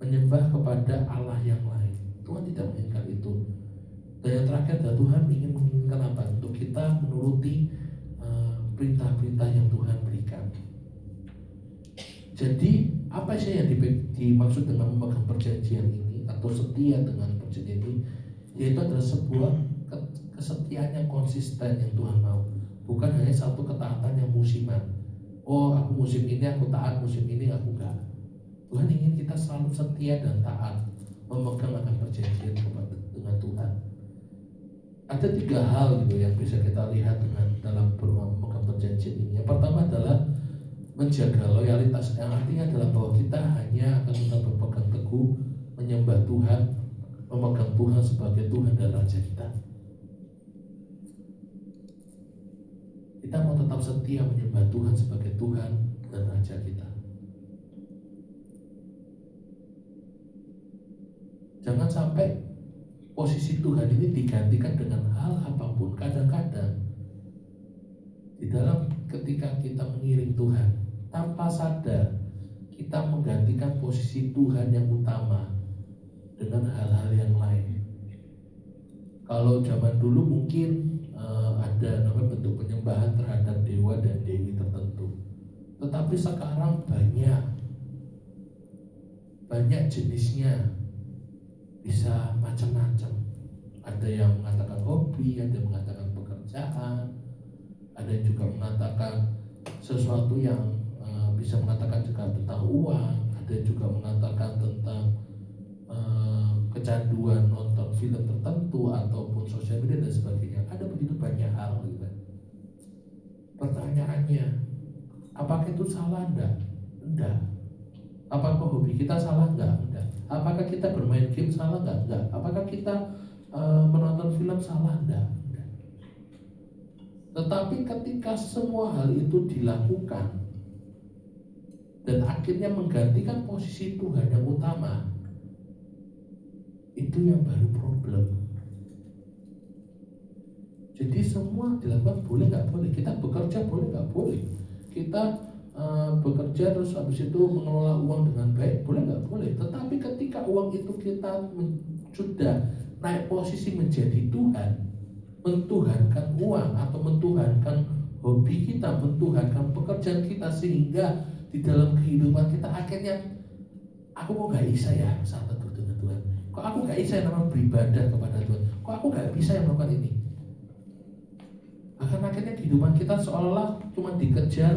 menyembah kepada Allah yang lain. Tuhan tidak menginginkan itu. Dan yang terakhir adalah Tuhan menginginkan apa? Untuk kita menuruti perintah-perintah yang Tuhan berikan. Jadi apa sih yang dimaksud dengan memegang perjanjian ini atau setia dengan perjanjian ini? Yaitu adalah sebuah kesetiaan yang konsisten yang Tuhan mau. Bukan hanya satu ketaatan yang musiman. Oh, aku musim ini aku taat, musim ini aku enggak. Tuhan ingin kita selalu setia dan taat, memegang akan perjanjian dengan Tuhan. Ada 3 hal gitu yang bisa kita lihat dengan dalam memegang perjanjian ini. Yang pertama adalah menjaga loyalitas, yang artinya adalah bahwa kita hanya akan tetap berpegang teguh menyembah Tuhan, memegang Tuhan sebagai Tuhan dan Raja kita. Kita mau tetap setia menyembah Tuhan sebagai Tuhan dan Raja kita. Jangan sampai posisi Tuhan ini digantikan dengan hal apapun. Kadang-kadang di dalam ketika kita mengiring Tuhan, tanpa sadar kita menggantikan posisi Tuhan yang utama dengan hal-hal yang lain. Kalau zaman dulu mungkin ada namanya bentuk penyembahan terhadap dewa dan dewi tertentu. Tetapi sekarang banyak jenisnya, bisa macam-macam. Ada yang mengatakan hobi, ada yang mengatakan pekerjaan, ada yang juga mengatakan sesuatu yang bisa mengatakan juga tentang uang, ada yang juga mengatakan tentang kecanduan nonton film tertentu ataupun sosial media dan sebagainya. Ada begitu banyak hal gitu. Pertanyaannya, apakah itu salah? Enggak. Apakah hobi kita salah? Enggak. Apakah kita bermain game salah? Enggak. Apakah kita menonton film salah? Enggak. Tetapi ketika semua hal itu dilakukan dan akhirnya menggantikan posisi Tuhan yang utama, itu yang baru problem. Jadi semua dilakukan boleh nggak boleh, kita bekerja boleh nggak boleh, kita bekerja terus habis itu mengelola uang dengan baik boleh nggak boleh. Tetapi ketika uang itu kita sudah naik posisi menjadi Tuhan, mentuhankan uang atau mentuhankan hobi kita, mentuhankan pekerjaan kita, sehingga di dalam kehidupan kita akhirnya aku kok gak bisa ya saat teduh dengan Tuhan, kok aku gak bisa yang namanya beribadah kepada Tuhan, kok aku gak bisa yang melakukan ini. Bahkan akhirnya kehidupan kita seolah-olah cuma dikejar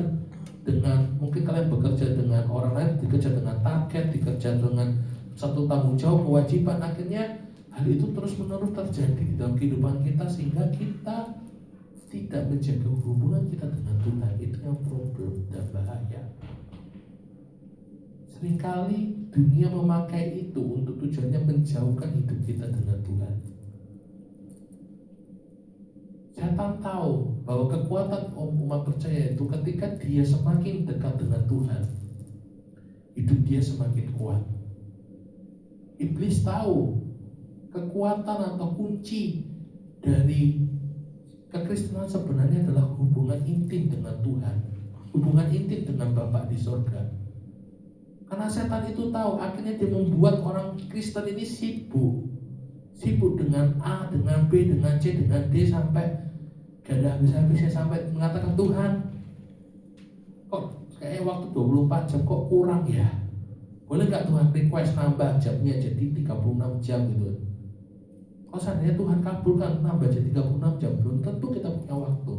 dengan, mungkin kalian bekerja dengan orang lain, dikejar dengan target, dikejar dengan satu tanggung jawab, kewajiban. Akhirnya hal itu terus menerus terjadi di dalam kehidupan kita, sehingga kita tidak menjaga hubungan kita dengan Tuhan. Itu yang problem dan bahaya. Seringkali dunia memakai itu untuk tujuannya menjauhkan hidup kita dengan Tuhan. Setan tahu bahwa kekuatan umat percaya itu ketika dia semakin dekat dengan Tuhan, hidup dia semakin kuat. Iblis tahu kekuatan atau kunci dari kekristenan sebenarnya adalah hubungan intim dengan Tuhan, hubungan intim dengan Bapa di sorga. Karena setan itu tahu, akhirnya dia membuat orang Kristen ini sibuk dengan A, dengan B, dengan C, dengan D, sampai gak ada habis-habisnya, sampai mengatakan, Tuhan kok kayak waktu 24 jam kok kurang ya, boleh gak Tuhan request nambah jamnya jadi 36 jam gitu. Kalau seandainya Tuhan kabulkan nambah jadi 36 jam, belum tentu kita punya waktu.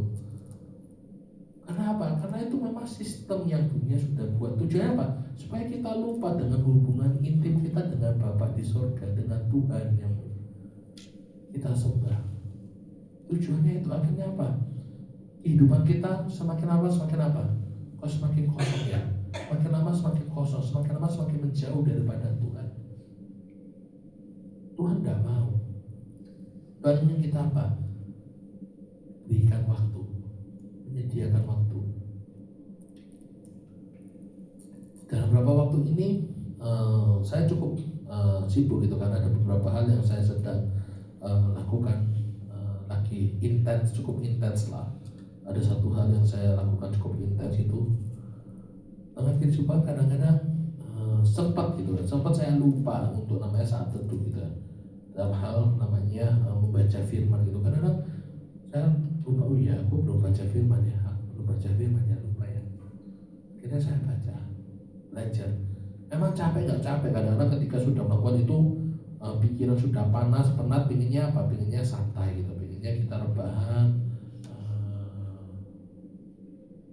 Karena apa? Karena itu memang sistem yang dunia sudah buat. Tujuannya apa? Supaya kita lupa dengan hubungan intim kita dengan Bapa di surga, dengan Tuhan yang kita sembah. Tujuannya itu akhirnya apa? Kehidupan kita semakin lama semakin apa? Kok semakin kosong ya? Semakin lama semakin kosong, semakin lama semakin menjauh daripada Tuhan. Tuhan gak mau. Tuhan ingin kita apa? Berikan waktu, menyediakan waktu. Dalam beberapa waktu ini saya cukup sibuk gitu kan, ada beberapa hal yang saya sedang lakukan lagi intens, cukup intens lah. Ada satu hal yang saya lakukan cukup intens itu dalam kehidupan kadang-kadang sempat gitu kan, sempat saya lupa untuk namanya saat teduh gitu kan. Dalam hal namanya membaca firman gitu, kadang-kadang saya lupa, oh iya aku belum baca firman ya, lupa ya. Akhirnya saya baca, belajar. Memang capek nggak capek, kadang-kadang ketika sudah melakukan itu pikiran sudah panas, penat, pinginnya apa? Pinginnya santai gitu, pinginnya kita rebahan,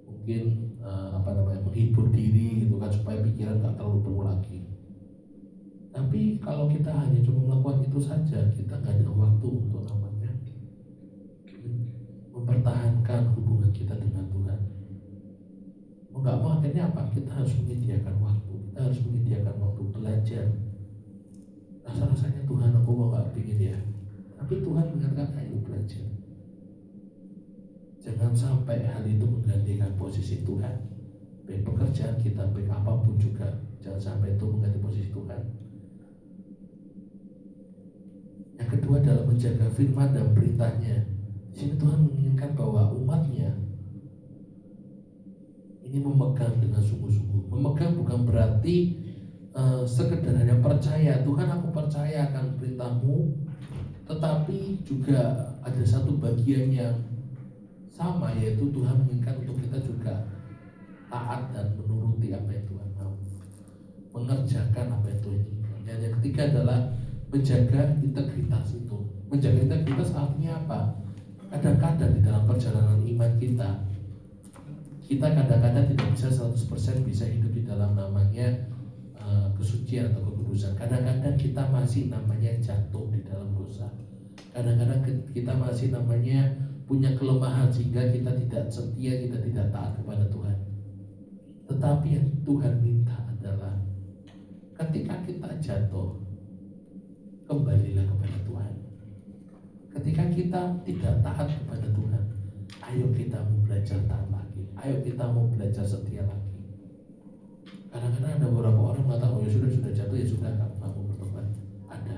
mungkin menghibur diri gitu kan, supaya pikiran nggak terlalu penuh lagi. Tapi kalau kita hanya cuma melakukan itu saja, kita nggak ada waktu untuk namanya mempertahankan hubungan kita dengan Tuhan. Mau nggak mau akhirnya apa? Kita harus menyediakan waktu. Kita harus menyediakan waktu belajar. Rasa-rasanya Tuhan aku mau nggak pingin ya, tapi Tuhan mengatakan ayo belajar. Jangan sampai hal itu menggantikan posisi Tuhan. Baik pekerjaan kita, baik apapun juga, jangan sampai itu mengganti posisi Tuhan. Yang kedua adalah menjaga firman dan perintahnya. Di sini Tuhan menginginkan bahwa umatnya ini memegang dengan sungguh-sungguh. Memegang bukan berarti sekedar hanya percaya, Tuhan aku percaya akan perintahmu, tetapi juga ada satu bagian yang sama, yaitu Tuhan menginginkan untuk kita juga taat dan menuruti apa yang Tuhan mau, mengerjakan apa yang Tuhan inginkan. Dan yang ketiga adalah menjaga integritas itu. Menjaga integritas artinya apa? Kadang-kadang di dalam perjalanan iman kita kadang-kadang tidak bisa 100% bisa hidup di dalam namanya kesucian atau kekudusan. Kadang-kadang kita masih namanya jatuh di dalam dosa. Kadang-kadang kita masih namanya punya kelemahan sehingga kita tidak setia, kita tidak taat kepada Tuhan. Tetapi yang Tuhan minta adalah ketika kita jatuh, kembalilah kepada Tuhan. Ketika kita tidak taat kepada Tuhan, ayo kita mau belajar taat lagi. Ayo kita mau belajar setia lagi. Kadang-kadang ada beberapa orang mengatakan, oh ya sudah jatuh ya sudah, nggak mau bertobat. Ada.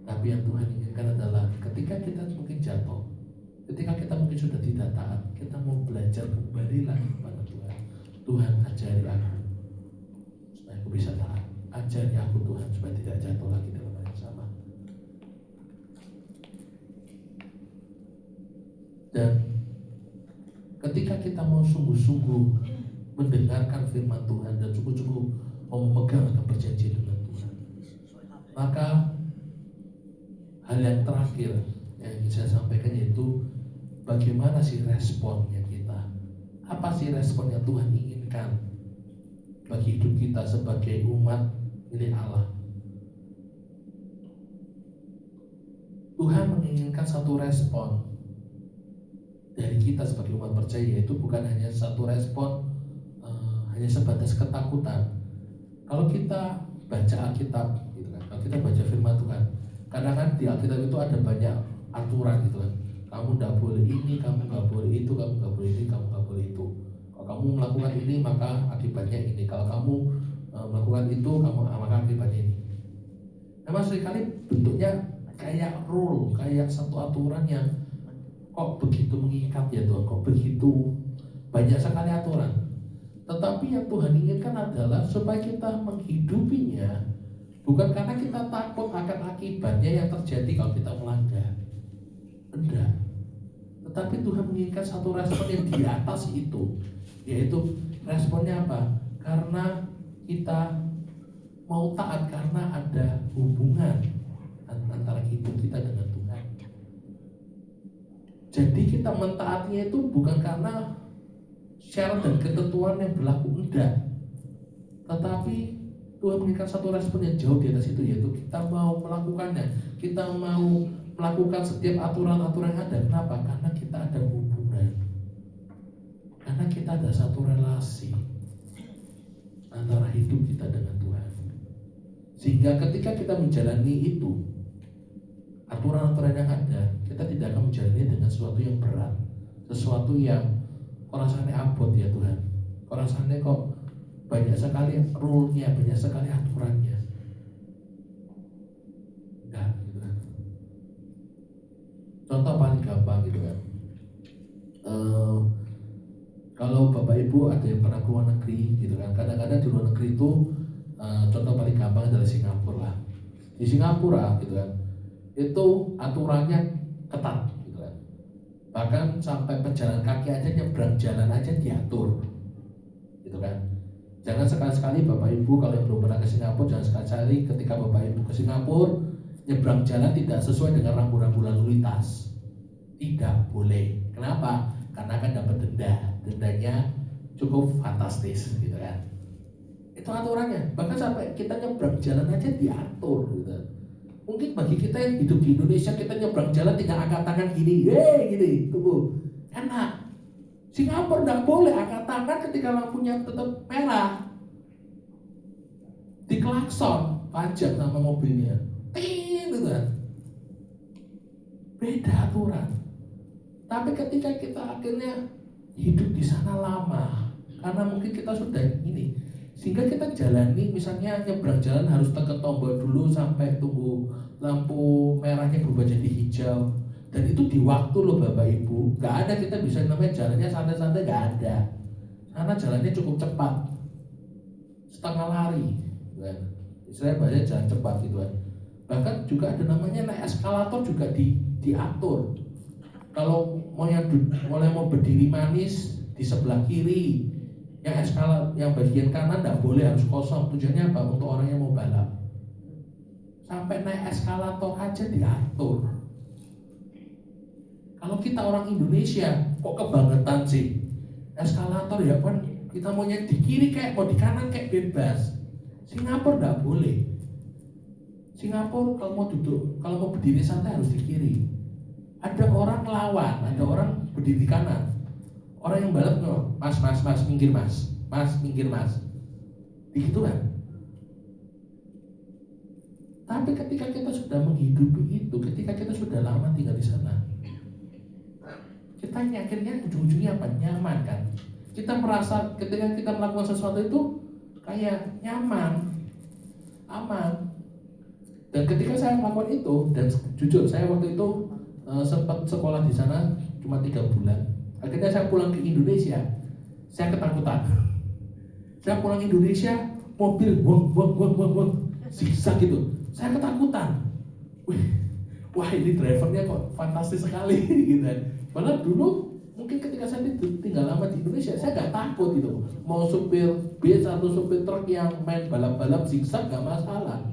Tapi yang Tuhan inginkan adalah ketika kita mungkin jatuh, ketika kita mungkin sudah tidak taat, kita mau belajar kembali lagi kepada Tuhan. Tuhan ajari aku supaya aku bisa taat. Ajari aku Tuhan supaya tidak jatuh lagi dalam hal yang sama. ketika kita mau sungguh-sungguh mendengarkan firman Tuhan dan sungguh-sungguh mau memegang atau berjanji dengan Tuhan, maka hal yang terakhir yang ingin saya sampaikan yaitu bagaimana sih responnya kita. Apa sih respon yang Tuhan inginkan bagi hidup kita sebagai umat milik Allah? Tuhan menginginkan satu respon dari kita sebagai umat percaya, yaitu bukan hanya satu respon hanya sebatas ketakutan. Kalau kita baca Alkitab gitu kan, kalau kita baca firman Tuhan, kadang kan di Alkitab itu ada banyak aturan gitu kan. Kamu tidak boleh ini, kamu nggak boleh itu, kamu nggak boleh ini, kamu nggak boleh itu. Kalau kamu melakukan ini maka akibatnya ini. Kalau kamu melakukan itu, maka akibatnya ini. Memang seringkali bentuknya kayak rule, kayak satu aturan yang kok begitu mengikat ya Tuhan, kok begitu banyak sekali aturan. Tetapi yang Tuhan inginkan adalah supaya kita menghidupinya bukan karena kita takut akan akibatnya yang terjadi kalau kita melanggar. Enggak. Tetapi Tuhan menginginkan satu respon yang di atas itu, yaitu responnya apa? Karena kita mau taat karena ada hubungan antara hidup kita dengan Tuhan. Jadi kita mentaatinya itu bukan karena syarat dan ketentuan yang berlaku, enggak. Tetapi Tuhan menginginkan satu respon yang jauh di atas itu, yaitu kita mau melakukannya. Kita mau melakukan setiap aturan-aturan yang ada. Kenapa? Karena kita ada hubungan. Karena kita ada satu relasi antara hidup kita dengan Tuhan. Sehingga ketika kita menjalani itu, aturan-aturan yang ada, kita tidak akan menjalani dengan sesuatu yang berat, sesuatu yang kok rasanya abot ya Tuhan, kok rasanya kok banyak sekali rule-nya, banyak sekali aturannya. Enggak, gitu kan. Contoh paling gampang gitu kan, kalau Bapak Ibu ada yang pernah keluar negeri gitu kan, kadang-kadang di luar negeri itu contoh paling gampang adalah Singapura lah. Di Singapura gitu kan, itu aturannya ketat gitu kan. Bahkan sampai pejalan kaki aja, nyebrang jalan aja diatur gitu kan. Jangan sekali-sekali Bapak Ibu kalau yang belum pernah ke Singapura, jangan sekali-sekali ketika Bapak Ibu ke Singapura nyebrang jalan tidak sesuai dengan rambu-rambu lalu lintas. Tidak boleh. Kenapa? Karena akan dapat denda. Dendanya cukup fantastis gitu kan. Itu aturannya. Bahkan sampai kita nyebrang jalan aja diatur gitu. Mungkin bagi kita yang hidup di Indonesia, kita nyebrang jalan tinggal angkat tangan gini, gini, tunggu, enak. Singapura tidak boleh angkat tangan ketika lampunya tetap merah, diklakson, pajak sama mobilnya, gitu kan. Beda aturan. Tapi ketika kita akhirnya hidup di sana lama, karena mungkin kita sudah ini, sehingga kita jalani, misalnya nyebrang jalan harus tekan tombol dulu sampai tunggu lampu merahnya berubah jadi hijau, dan itu di waktu loh Bapak Ibu. Gak ada kita bisa namanya jalannya santai-santai, gak ada. Karena jalannya cukup cepat, setengah lari kan. Istilahnya bahasa jalan cepat gitu kan. Bahkan juga ada namanya naik eskalator juga diatur. Kalau mau berdiri manis di sebelah kiri, yang bagian kanan tidak boleh, harus kosong. Tujuannya apa? Untuk orang yang mau balap. Sampai naik eskalator aja diatur. Kalau kita orang Indonesia, kok kebangetan sih? Eskalator ya kan, kita maunya di kiri kayak, mau di kanan kayak bebas. Singapura tidak boleh. Singapura kalau mau duduk, kalau mau berdiri santai harus di kiri. Ada orang lawan, ada orang berdiri di kanan. Orang yang balap no, mas minggir mas minggir mas, begitu kan. Tapi ketika kita sudah menghidupi itu, ketika kita sudah lama tinggal di sana, kita akhirnya ujung-ujungnya apa? Nyaman kan. Kita merasa ketika kita melakukan sesuatu itu kayak nyaman, aman. Dan ketika saya melakukan itu, dan jujur saya waktu itu sempat sekolah di sana cuma 3 bulan. Akhirnya saya pulang ke Indonesia, saya ketakutan. Saya pulang ke Indonesia, mobil wong zigzag gitu. Saya ketakutan. Wah ini drivernya kok fantastis sekali gitu kan. Padahal dulu Mungkin ketika saya tinggal lama di Indonesia, saya nggak takut gitu. Mau supir bis atau supir truk yang main balap-balap zigzag nggak masalah.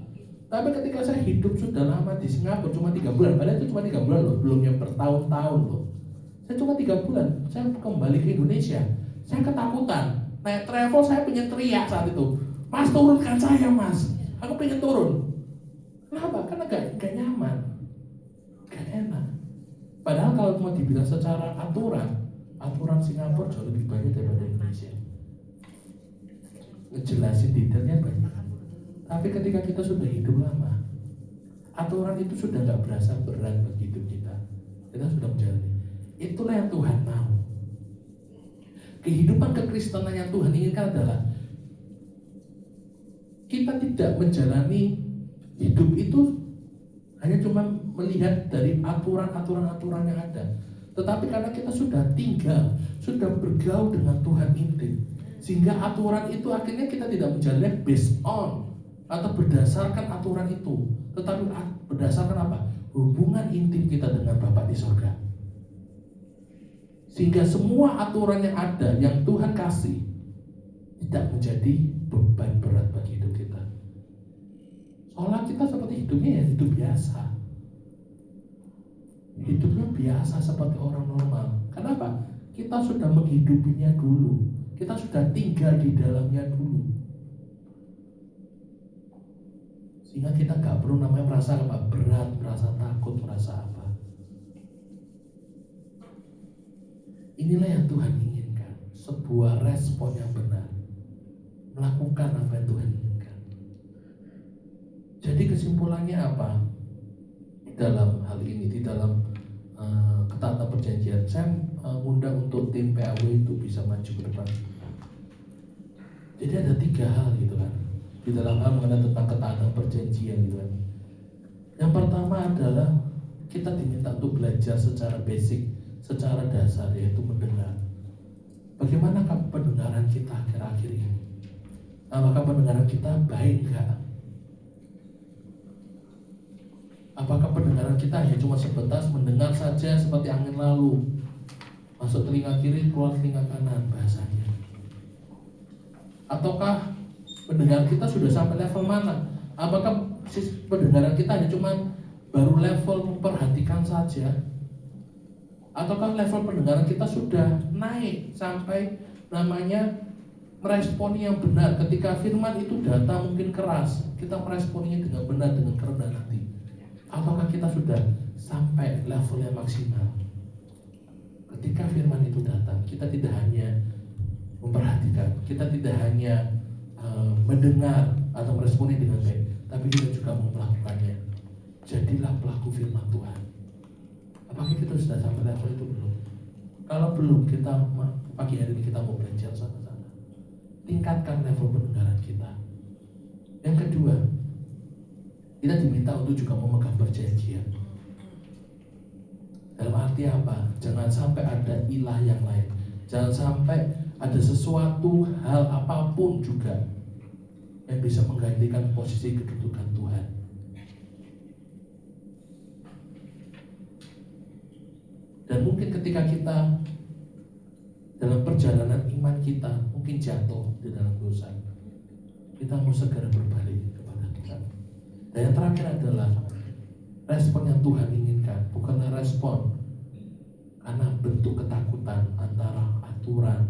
Tapi ketika saya hidup sudah lama di Singapura cuma 3 bulan, padahal itu cuma 3 bulan loh, belum yang bertahun-tahun loh. Saya cuma 3 bulan, saya kembali ke Indonesia, saya ketakutan. Naik travel saya pengen teriak saat itu, Mas turunkan saya Mas, aku pengen turun. Kenapa? Karena gak nyaman, gak enak. Padahal kalau mau dibilang secara aturan Singapura jauh lebih banyak daripada Indonesia. Ngejelasin detailnya banyak. Tapi ketika kita sudah hidup lama, aturan itu sudah gak berasa berat bagi hidup kita. Kita sudah menjalani. Itulah yang Tuhan mau. Kehidupan kekristenan yang Tuhan inginkan adalah kita tidak menjalani hidup itu hanya cuma melihat dari aturan-aturan yang ada, tetapi karena kita sudah tinggal, sudah bergaul dengan Tuhan intim, sehingga aturan itu akhirnya kita tidak menjalani based on atau berdasarkan aturan itu, tetapi berdasarkan apa? Hubungan intim kita dengan Bapa di surga. Sehingga semua aturan yang ada yang Tuhan kasih tidak menjadi beban berat bagi hidup kita. Soalnya kita seperti hidupnya ya hidup biasa. Hidupnya biasa seperti orang normal. Kenapa? Kita sudah menghidupinya dulu. Kita sudah tinggal di dalamnya dulu. Sehingga kita gak perlu namanya merasa apa? Berat, merasa takut, merasa apa. Inilah yang Tuhan inginkan. Sebuah respon yang benar. Melakukan apa yang Tuhan inginkan. Jadi kesimpulannya apa? Dalam hal ini, di dalam ketaatan perjanjian, saya ngundang untuk tim PAW itu bisa maju ke depan. Jadi ada 3 hal gitu kan, di dalam hal mengenai tentang ketaatan perjanjian gitu kan. Yang pertama adalah kita diminta untuk belajar secara basic, secara dasar, yaitu mendengar. Bagaimana pendengaran kita akhir-akhir ini? Apakah pendengaran kita baik enggak? Apakah pendengaran kita hanya cuma sebatas mendengar saja seperti angin lalu, masuk telinga kiri, keluar telinga kanan bahasanya? Ataukah pendengaran kita sudah sampai level mana? Apakah pendengaran kita hanya cuma baru level memperhatikan saja? Ataukah level pendengaran kita sudah naik sampai namanya meresponi yang benar? Ketika firman itu datang mungkin keras, kita meresponinya dengan benar, dengan kerendahan hati. Apakah kita sudah sampai level yang maksimal? Ketika firman itu datang, kita tidak hanya memperhatikan, kita tidak hanya mendengar atau meresponi dengan baik, tapi kita juga mau melakukannya. Jadilah pelaku firman Tuhan. Apakah kita sudah sampai level itu belum? Kalau belum, kita pagi hari ini kita mau belajar sama-sama. Tingkatkan level pendengaran kita. Yang kedua, kita diminta untuk juga memegang perjanjian. Dalam arti apa? Jangan sampai ada ilah yang lain. Jangan sampai ada sesuatu hal apapun juga yang bisa menggantikan posisi kedudukan Tuhan. Dan mungkin ketika kita dalam perjalanan iman kita mungkin jatuh di dalam dosa, kita mau segera berbalik kepada Tuhan. Dan yang terakhir adalah respon yang Tuhan inginkan, bukanlah respon karena bentuk ketakutan antara aturan,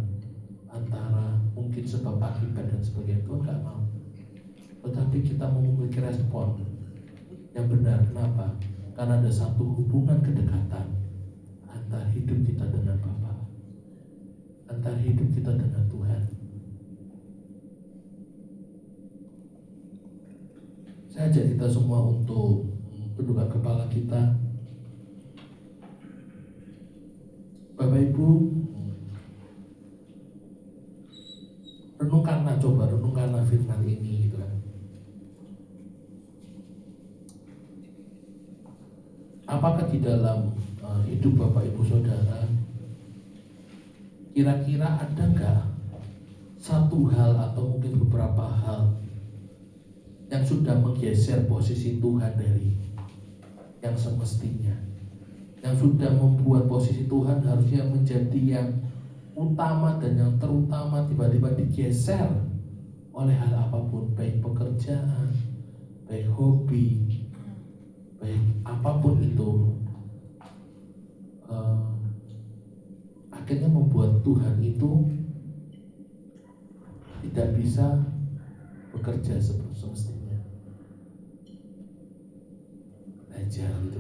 antara mungkin sebab akibat dan sebagainya. Tuhan gak mau. Tetapi kita mau memiliki respon yang benar. Kenapa? Karena ada satu hubungan kedekatan antara hidup kita dengan Bapa, antara hidup kita dengan Tuhan. Saya ajak kita semua untuk tundukkan kepala kita. Bapak Ibu, renungkanlah firman ini gitu kan. Apakah di dalam hidup Bapak Ibu Saudara kira-kira ada enggak satu hal atau mungkin beberapa hal yang sudah menggeser posisi Tuhan dari yang semestinya, yang yang sudah membuat posisi Tuhan harusnya menjadi yang utama dan yang terutama tiba-tiba digeser oleh hal apapun, baik pekerjaan, baik hobi, baik apapun itu, akhirnya membuat Tuhan itu tidak bisa bekerja semestinya. Belajar gitu.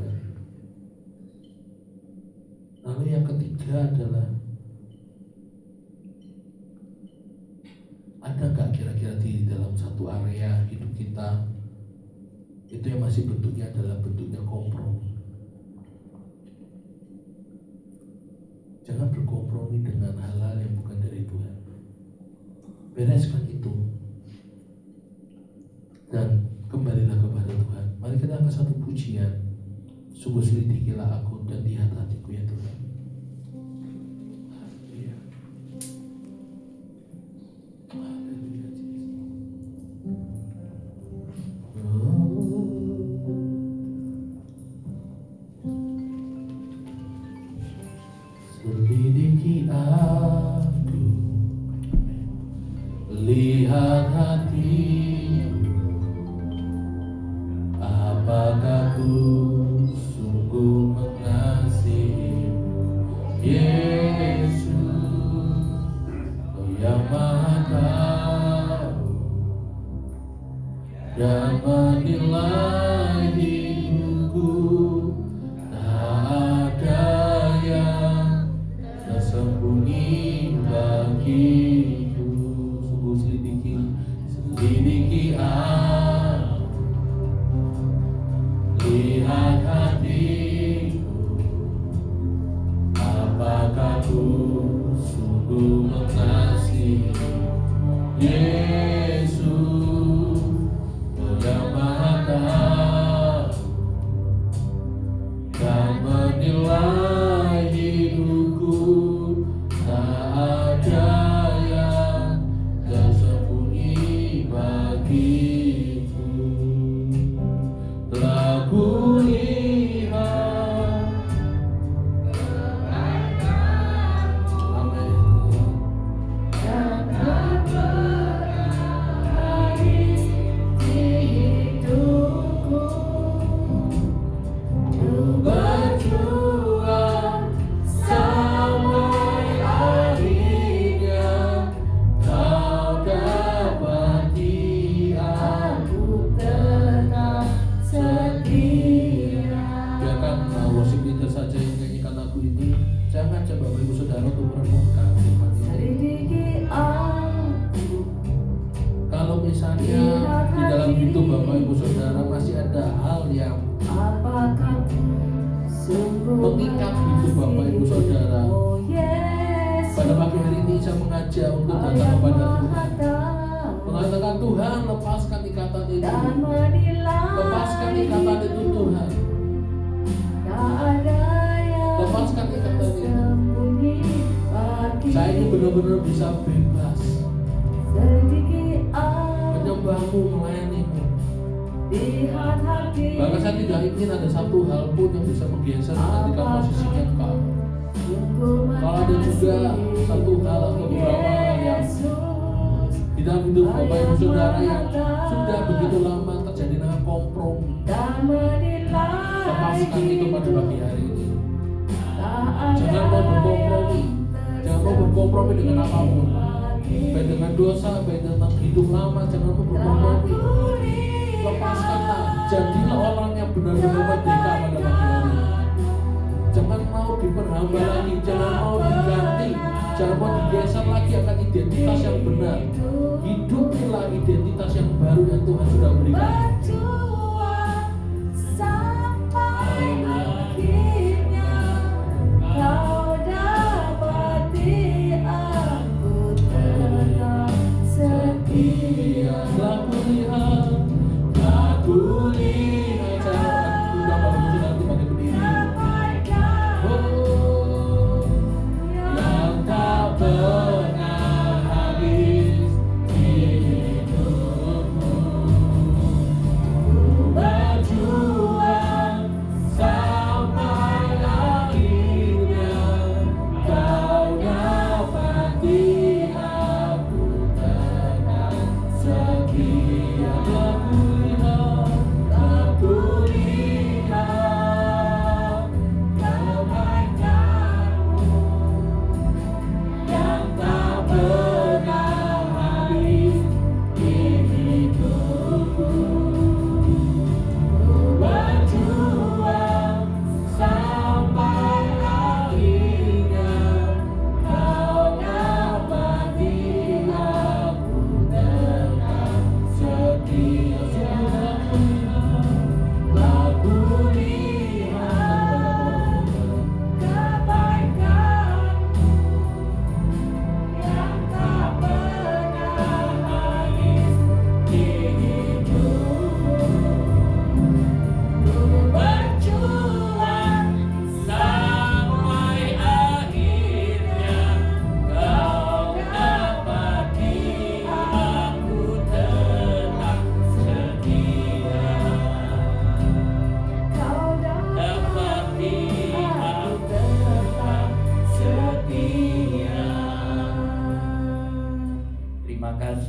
Lalu yang ketiga adalah, ada nggak kira-kira di dalam satu area hidup kita itu yang masih bentuknya adalah bentuknya kompromi? Jangan berkompromi dengan hal-hal yang bukan dari Tuhan. Bereskan itu dan kembalilah kepada Tuhan. Mari kita angkat satu pujian. Sungguh selidikilah aku dan lihat hatiku ya Tuhan. Haleluya. Haleluya Yesus. Selidiki aku, lihat hatiku, apakah ku sungguh mengasihimu, Yesus, Kau yang Maha Tahu dan menilai hidupku, tak ada yang tersembunyi bagiku. Sungguh selidiki aku, lihat hatiku, apakah ku sungguh mengasihi, Yesus, Kau yang Maha Tahu dan menilai hidupku, tak ada yang tersembunyi bagiku. Telah kulihat, amin, Dan berakhir di hidupku, ku berjuang sampai akhirnya, Kau dapati aku. aku tetap setia. Biarkan worship leader saja yang nyanyikan lagu ini. Jangan coba Bapak Ibu Saudara untuk merenungkan firman ini. Selidiki aku, Kalau misalnya di dalam hidup Bapak Ibu Saudara masih ada hal yang apakah sungguh mengikat hidup Bapak Ibu Saudara, Oh Yesus, pada pagi hari ini saya mengajak untuk Kau datang yang kepada Maha Tuhan, Tahu mengatakan Tuhan, lepaskan ikatan itu, dan menilai lepaskan ikatan itu Tuhan, tak ada yang lepaskan ikatan itu. tersembunyi bagi. Saya ini benar-benar bisa bebas Selidiki aku, menyembahmu, melayanimu. lihat hati. Bahkan saya tidak ingin ada satu hal pun yang bisa menggeser menggantikan posisinya Engkau. Kalau ada juga satu hal atau beberapa hal yang di dalam hidup Bapak Ibu Saudara yang sudah begitu lama terjadi dengan kompromi, lepaskan itu pada pagi hari ini. Jangan mau berkompromi, jangan mau berkompromi dengan apapun, baik dengan dosa, baik dengan hidup lama. Jangan mau berkompromi. Lepaskanlah, jadilah orang yang benar-benar merdeka pada pagi hari ini. Jangan mau diperhamba lagi, jangan mau diganti, jangan mau digeser lagi akan identitas yang benar. Hidupilah identitas yang baru yang Tuhan sudah berikan. Berjuang sampai akhirnya, Kau dapati aku tetap setia. Telah kulihat, saya sudah Bapak Ibu Saudara pakai berdiri. Oh, yang tak pernah habis di hidupmu,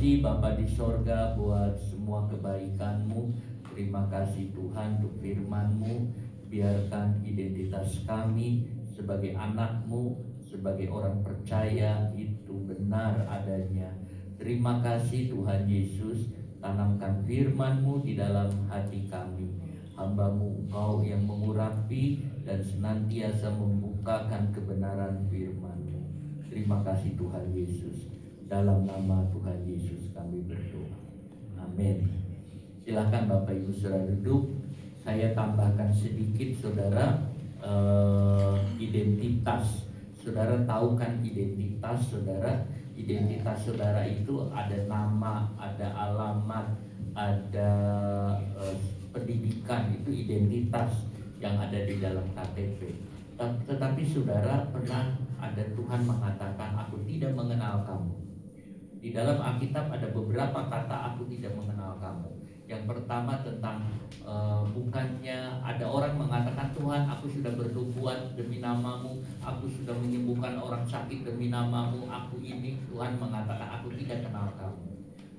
kasih Bapa di sorga buat semua kebaikan-Mu. Terima kasih Tuhan untuk firman-Mu. Biarkan identitas kami sebagai anak-Mu, sebagai orang percaya itu benar adanya. Terima kasih Tuhan Yesus, tanamkan firman-Mu di dalam hati kami. Hamba-Mu Engkau yang mengurapi dan senantiasa membukakan kebenaran firman-Mu. Terima kasih Tuhan Yesus. Dalam nama Tuhan Yesus kami berdoa. Amin. Silakan Bapak Ibu Saudara duduk. Saya tambahkan sedikit saudara, identitas. Saudara tahu kan identitas saudara? Identitas saudara itu ada nama, ada alamat, ada pendidikan, itu identitas yang ada di dalam KTP. Tetapi saudara pernah ada Tuhan mengatakan, aku tidak mengenal kamu. Di dalam Alkitab ada beberapa kata aku tidak mengenal kamu. Yang pertama tentang bukannya ada orang mengatakan, Tuhan aku sudah bernubuat demi namamu, aku sudah menyembuhkan orang sakit demi namamu, aku ini. Tuhan mengatakan aku tidak kenal kamu.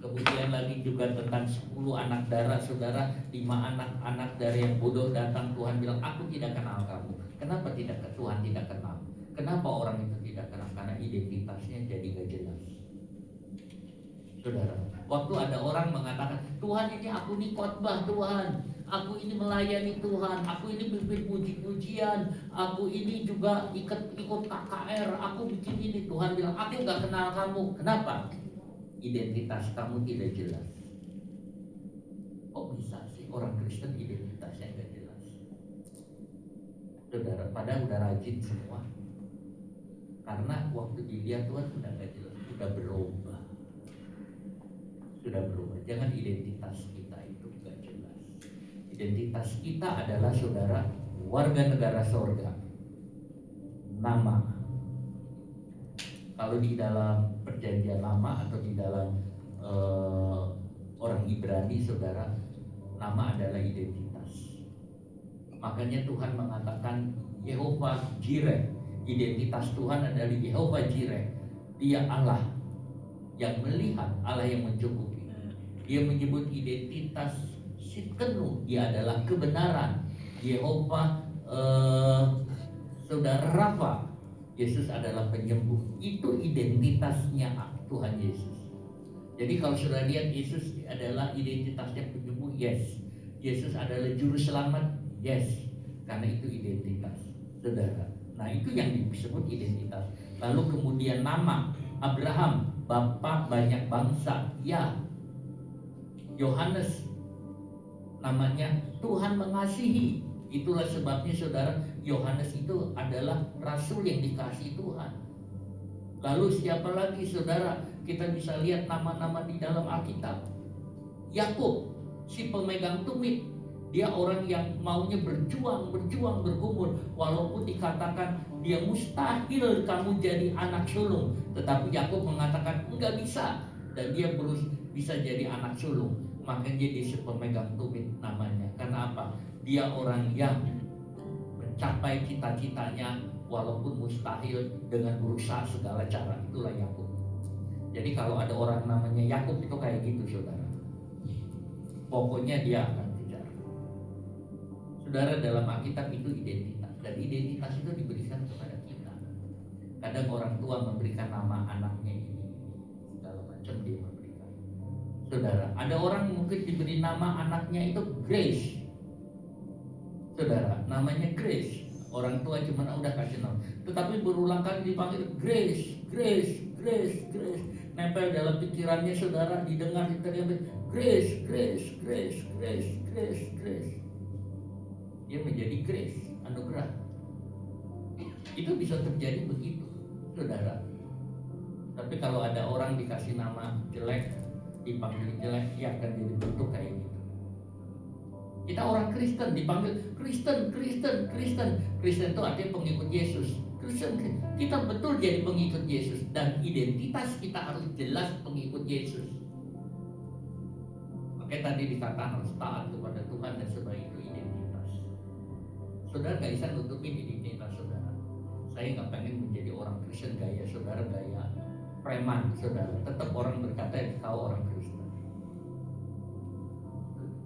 Kemudian lagi juga tentang 10 anak darah saudara, 5 anak-anak dari yang bodoh datang, Tuhan bilang aku tidak kenal kamu. Kenapa Tuhan tidak kenal? Kenapa orang itu tidak kenal? Karena identitasnya jadi gak jelas. Saudara, waktu ada orang mengatakan, Tuhan ini aku ini khotbah Tuhan, aku ini melayani Tuhan, aku ini bikin puji-pujian, aku ini juga ikut KKR, aku bikin ini. Tuhan bilang, aku gak kenal kamu. Kenapa? Identitas kamu tidak jelas. Kok bisa sih orang Kristen identitasnya gak jelas? Saudara, padahal udah rajin semua. Karena waktu dilihat Tuhan sudah gak jelas, sudah berubah. Jangan identitas kita itu gak jelas. Identitas kita adalah saudara, warga negara sorga. Nama. Kalau di dalam perjanjian lama atau di dalam orang Ibrani saudara, nama adalah identitas. Makanya Tuhan mengatakan Yehova Jireh. Identitas Tuhan adalah Yehova Jireh. Dia Allah yang melihat, Allah yang mencukupi. Dia menyebut identitas Sidkenu, dia adalah kebenaran. Yehova saudara Rafa, Yesus adalah penyembuh. Itu identitasnya Tuhan Yesus. Jadi kalau sudah lihat Yesus adalah identitasnya penyembuh, yes. Yesus adalah juru selamat, yes. Karena itu identitas saudara. Nah itu yang disebut identitas. Lalu kemudian nama Abraham, Bapa banyak bangsa, ya. Yohanes namanya Tuhan mengasihi. Itulah sebabnya saudara, Yohanes itu adalah rasul yang dikasihi Tuhan. Lalu siapa lagi saudara? Kita bisa lihat nama-nama di dalam Alkitab. Yakub, si pemegang tumit. Dia orang yang maunya berjuang, bergumul. Walaupun dikatakan dia mustahil kamu jadi anak sulung, tetapi Yakub mengatakan enggak bisa. Dan dia bisa jadi anak sulung. Makanya dia pemegang tumit namanya. Karena apa? Dia orang yang mencapai cita-citanya walaupun mustahil dengan berusaha segala cara. Itulah Yakub. Jadi kalau ada orang namanya Yakub itu kayak gitu saudara. Pokoknya dia akan kejar. Saudara, dalam Alkitab itu identitas. Dan identitas itu diberikan kepada kita. Kadang orang tua memberikan nama anaknya ini, segala macam dia memberikan. Saudara, ada orang mungkin diberi nama anaknya itu Grace. Saudara, namanya Grace. Orang tua cuma udah kasih nama. Tetapi berulang kali dipanggil Grace. Nempel dalam pikirannya saudara, didengar teriak Grace. Dia menjadi Grace, anugerah. Itu bisa terjadi begitu, saudara. Tapi kalau ada orang dikasih nama jelek, dipanggil jelek, ya akan jadi bentuk kayak gitu. Kita orang Kristen dipanggil Kristen. Kristen itu artinya pengikut Yesus. Kristen, kita betul jadi pengikut Yesus. Dan identitas kita harus jelas pengikut Yesus. Makanya tadi dikatakan harus taat kepada Tuhan dan sebagainya, itu identitas. Saudara gak bisa nutupin identitas saudara. Saya gak pengen menjadi orang Kristen gaya saudara, gaya preman, saudara, tetap orang berkata kau orang Kristen.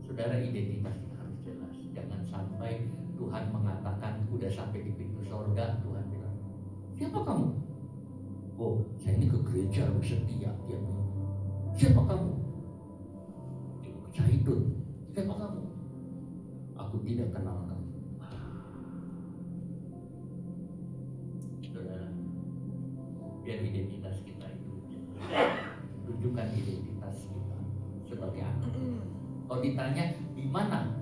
Saudara, identitas kita harus jelas. Jangan sampai Tuhan mengatakan udah sampai di pintu sorga, Tuhan bilang, siapa kamu? Oh, saya ini ke gereja setiap tiap minggu. Siapa kamu? Zaitun. Siapa kamu? Aku tidak kenal kamu. Saudara, biar identitas kita itu tunjukkan identitas kita sebagai anak. Kalau ditanya di mana,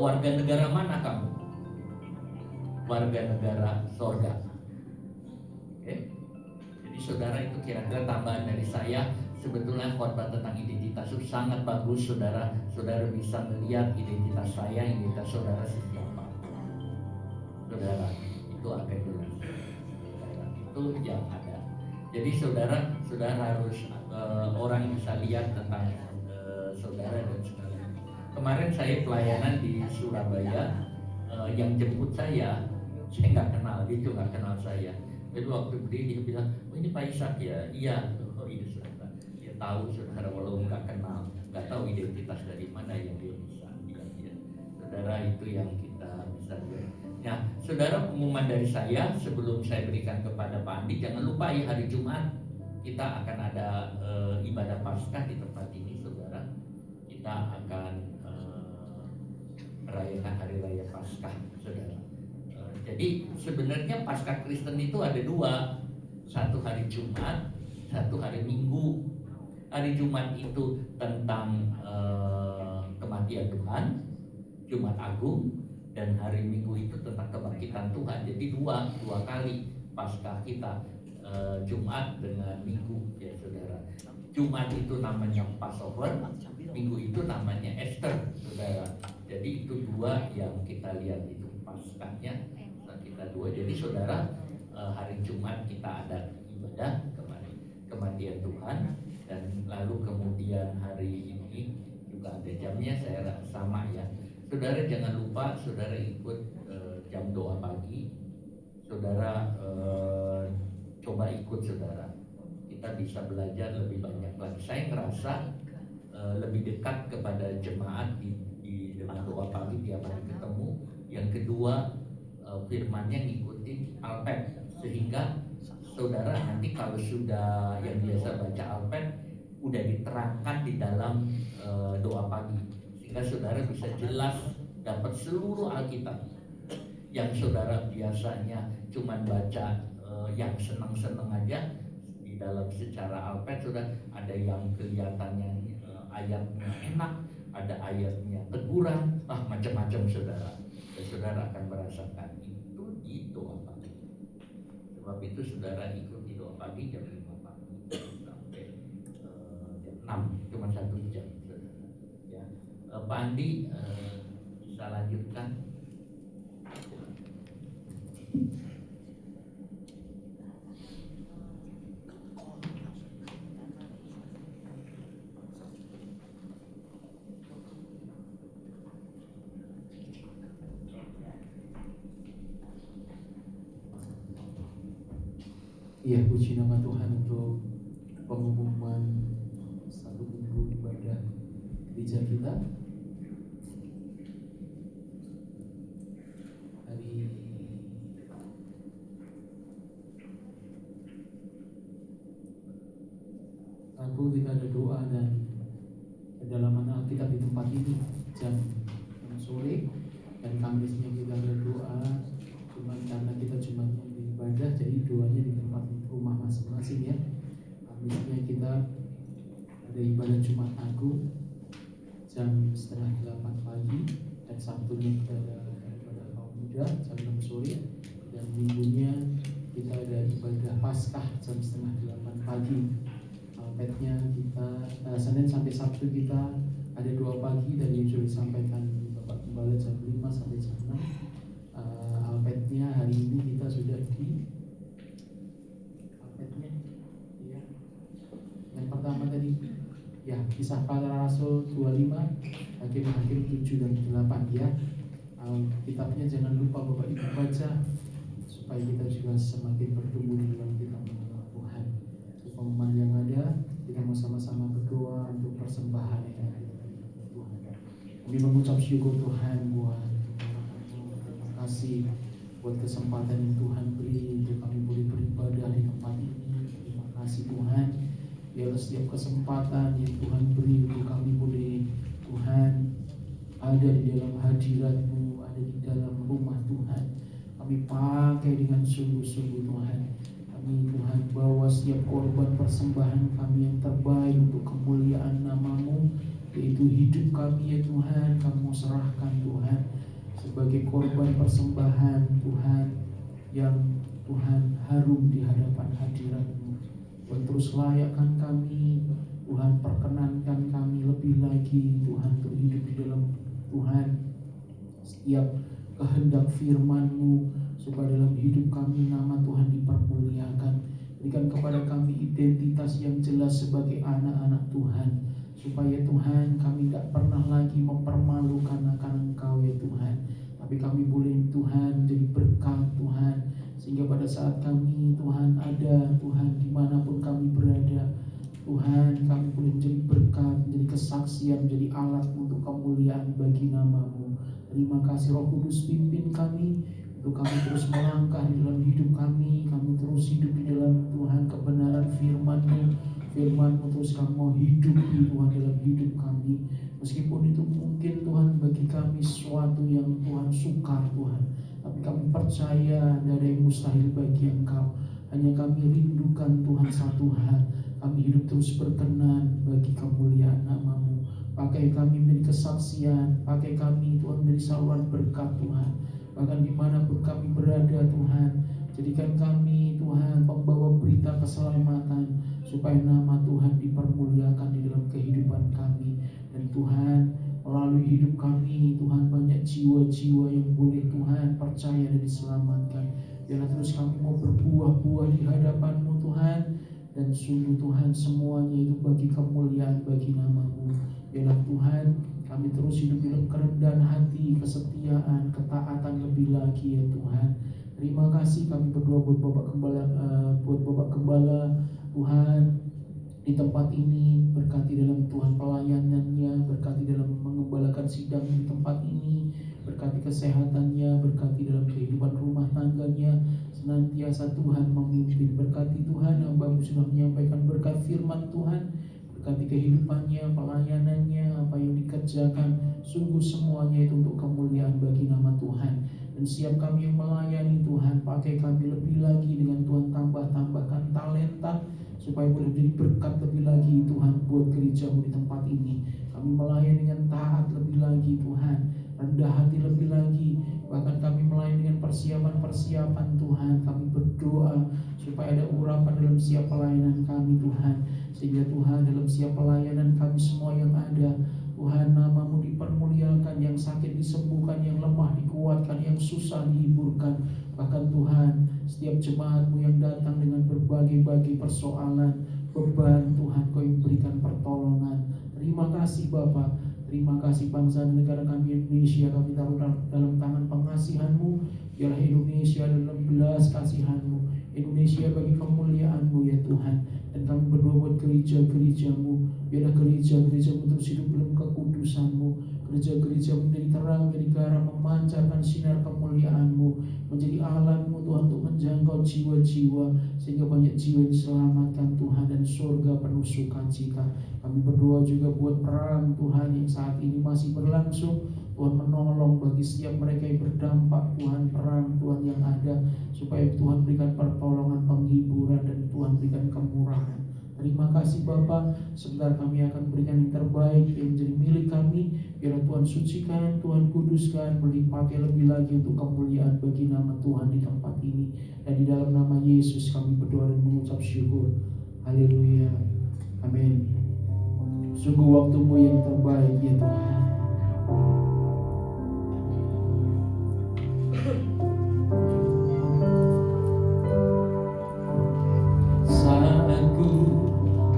warga negara mana kamu? Warga negara sorga. Oke? Jadi saudara, itu kira-kira tambahan dari saya. Sebetulnya khotbah tentang identitas itu sangat bagus, saudara. Saudara bisa melihat identitas saya, identitas saudara siapa. Saudara, itu akan jelas. Saudara, itu yang ada. Jadi saudara harus orang bisa lihat tentang saudara dan saudara. Kemarin saya pelayanan di Surabaya, yang jemput saya nggak kenal, dia juga nggak kenal saya. Jadi waktu dia bilang, oh ini Pak Ishak ya? Iya, oh ini saudara. Dia tahu saudara walaupun nggak kenal, nggak tahu identitas dari mana yang dia bisa lihat ya. Saudara, itu yang kita bisa lihat. Nah, saudara, pengumuman dari saya sebelum saya berikan kepada Pak Andi, jangan lupa ya hari Jumat kita akan ada ibadah Paskah di tempat ini, saudara. Kita akan merayakan hari raya Paskah, saudara. Jadi sebenarnya Paskah Kristen itu ada dua, satu hari Jumat, satu hari Minggu. Hari Jumat itu tentang kematian Tuhan, Jumat Agung, dan hari Minggu itu tentang kebangkitan Tuhan. Jadi dua kali Paskah kita, Jumat dengan Minggu, ya saudara. Jumat itu namanya Passover, Minggu itu namanya Easter, saudara. Jadi itu dua yang kita lihat itu Paskahnya kita dua. Jadi saudara, hari Jumat kita ada ibadah kematian Tuhan, dan lalu kemudian hari ini juga ada jamnya, saya rasa sama ya. Saudara jangan lupa saudara ikut jam doa pagi. Saudara coba ikut, saudara. Kita bisa belajar lebih banyak lagi. Saya ngerasa lebih dekat kepada jemaat di dengan doa pagi tiap hari ketemu. Yang kedua, firmannya ngikutin Alpet, sehingga saudara nanti kalau sudah yang biasa baca Alpet udah diterangkan di dalam doa pagi, sehingga saudara bisa jelas dapat seluruh Alkitab. Yang saudara biasanya cuman baca yang seneng-seneng aja di dalam secara Alpet, sudah ada yang kelihatannya ayatnya enak, ada ayatnya teguran, macam-macam saudara. Dan saudara akan merasakan itu di doa pagi. Sebab itu saudara ikut di doa pagi jam 5 pagi sampai jam 6, cuma 1 jam, saudara. Ya, Pak Andi bisa lanjutkan. Ya, puji nama Tuhan untuk pengumuman satu minggu ibadah gereja kita. Hari Rabu kita ada doa dan kedalaman Alkitab di tempat ini jam 6 sore, dan Kamisnya kita ada doa. Cuman karena kita cuma ibadah, jadi doanya di tempat rumah masing-masing ya. Kamisnya kita ada ibadah Jumat Agung jam 7:30 pagi, dan Sabtunya kita ada ibadah kaum muda jam 6 sore, dan minggunya kita ada ibadah Paskah jam 7:30 pagi. Alpetnya kita Senin sampai Sabtu kita ada doa pagi dan yang sudah disampaikan Bapak Gembala jam 5 sampai jam 6. Alpetnya hari ini kita sudah di Alpetnya ya. Yang pertama tadi ya, Kisah Para Rasul 25, Hakim-Hakim 7 dan 8 ya. Kitabnya jangan lupa Bapak Ibu baca supaya kita juga semakin bertumbuh di dalam kita mengenal Tuhan. pengumuman yang ada, kita mau sama-sama berdoa untuk persembahan yang ada. Tuhan, kami mengucap syukur Tuhan buat terima kasih buat kesempatan yang Tuhan beri untuk kami boleh beribadah di tempat ini. Terima kasih Tuhan, biarlah setiap kesempatan yang Tuhan beri untuk kami boleh Tuhan ada di dalam hadirat-Mu, ada di dalam rumah Tuhan, kami pakai dengan sungguh-sungguh Tuhan. Kami Tuhan bawa setiap korban persembahan kami yang terbaik untuk kemuliaan nama-Mu, yaitu hidup kami ya Tuhan, kami mau serahkan Tuhan sebagai korban persembahan Tuhan yang Tuhan harum di hadapan hadirat-Mu. Tuhan terus layakkan kami, Tuhan perkenankan kami lebih lagi Tuhan untuk hidup di dalam Tuhan setiap kehendak firman-Mu, supaya dalam hidup kami nama Tuhan dipermuliakan. Berikan kepada kami identitas yang jelas sebagai anak-anak Tuhan, supaya Tuhan kami tidak pernah lagi mempermalukan akan Engkau ya Tuhan, tapi kami boleh Tuhan jadi berkat Tuhan, sehingga pada saat kami Tuhan ada Tuhan dimanapun kami berada Tuhan, kami boleh menjadi berkat, menjadi kesaksian, menjadi alat untuk kemuliaan bagi nama-Mu. Terima kasih Roh Kudus, pimpin kami untuk kami terus melangkah di dalam hidup kami terus hidup di dalam Tuhan kebenaran firman-Mu. Firman-Mu terus kami mau hidup di Tuhan dalam hidup kami, meskipun itu mungkin Tuhan bagi kami sesuatu yang Tuhan sukar Tuhan, tapi kami percaya tidak ada yang mustahil bagi Engkau. Hanya kami rindukan Tuhan satu hal, kami hidup terus berkenan bagi kemuliaan nama-Mu. Pakai kami menjadi kesaksian, pakai kami Tuhan menjadi saluran berkat Tuhan, bahkan dimanapun kami berada Tuhan. Jadikan kami Tuhan pembawa berita keselamatan, supaya nama Tuhan dipermuliakan di dalam kehidupan kami. Dan Tuhan melalui hidup kami Tuhan banyak jiwa-jiwa yang boleh Tuhan percaya dan diselamatkan. Biarlah terus kami mau berbuah-buah di hadapan-Mu Tuhan, dan sungguh Tuhan semuanya itu bagi kemuliaan bagi nama-Mu. Biarlah Tuhan kami terus hidup dalam kerendahan hati, kesetiaan, ketaatan lebih lagi ya Tuhan. Terima kasih kami berdoa buat Bapak Gembala Tuhan di tempat ini, berkati dalam Tuhan pelayanannya, berkati dalam mengembalakan sidang di tempat ini, berkati kesehatannya, berkati dalam kehidupan rumah tangganya, senantiasa Tuhan memimpin. Berkati Tuhan hamba-Mu sudah menyampaikan berkat firman Tuhan, berkati kehidupannya, pelayanannya, apa yang dikerjakan, sungguh semuanya itu untuk kemuliaan bagi nama Tuhan. Dan siap kami yang melayani Tuhan, pakai kami lebih lagi dengan Tuhan, tambahkan talenta, supaya boleh menjadi berkat lebih lagi Tuhan buat gereja-Mu di tempat ini. Kami melayani dengan taat lebih lagi Tuhan, rendah hati lebih lagi, bahkan kami melayani dengan persiapan Tuhan. Kami berdoa supaya ada urapan dalam setiap pelayanan kami Tuhan, sehingga Tuhan dalam setiap pelayanan kami semua yang ada Tuhan, nama-Mu dipermuliakan, yang sakit disembuhkan, yang lemah dikuatkan, yang susah dihiburkan. Bahkan Tuhan setiap jemaat-Mu yang datang dengan berbagai-bagai persoalan, beban Tuhan, Kau yang berikan pertolongan. Terima kasih Bapa, terima kasih bangsa dan negara kami Indonesia, kami taruh dalam tangan pengasihan-Mu. Biarlah Indonesia dalam belas kasihan-Mu, Indonesia bagi kemuliaan-Mu ya Tuhan. Dan kami berdoa buat gereja-gereja-Mu, biarlah gereja-gereja-Mu terus hidup dalam kekudusan-Mu, gereja-gereja menjadi terang, menjadi garam, memancarkan sinar kemuliaan-Mu, menjadi alat-Mu Tuhan untuk menjangkau jiwa-jiwa, sehingga banyak jiwa diselamatkan Tuhan, dan surga penuh sukacita. Kami berdoa juga buat perang Tuhan yang saat ini masih berlangsung. Tuhan menolong bagi setiap mereka yang berdampak Tuhan, perang Tuhan yang ada, supaya Tuhan berikan pertolongan, penghiburan, dan Tuhan berikan kemurahan. Terima kasih Bapa, sebentar kami akan berikan yang terbaik yang menjadi milik kami. Biarlah Tuhan sucikan, Tuhan kuduskan, dipakai lebih lagi untuk kemuliaan bagi nama Tuhan di tempat ini. Dan di dalam nama Yesus kami berdoa dan mengucap syukur. Haleluya, amin. Sungguh waktu-Mu yang terbaik ya Tuhan. Saat ku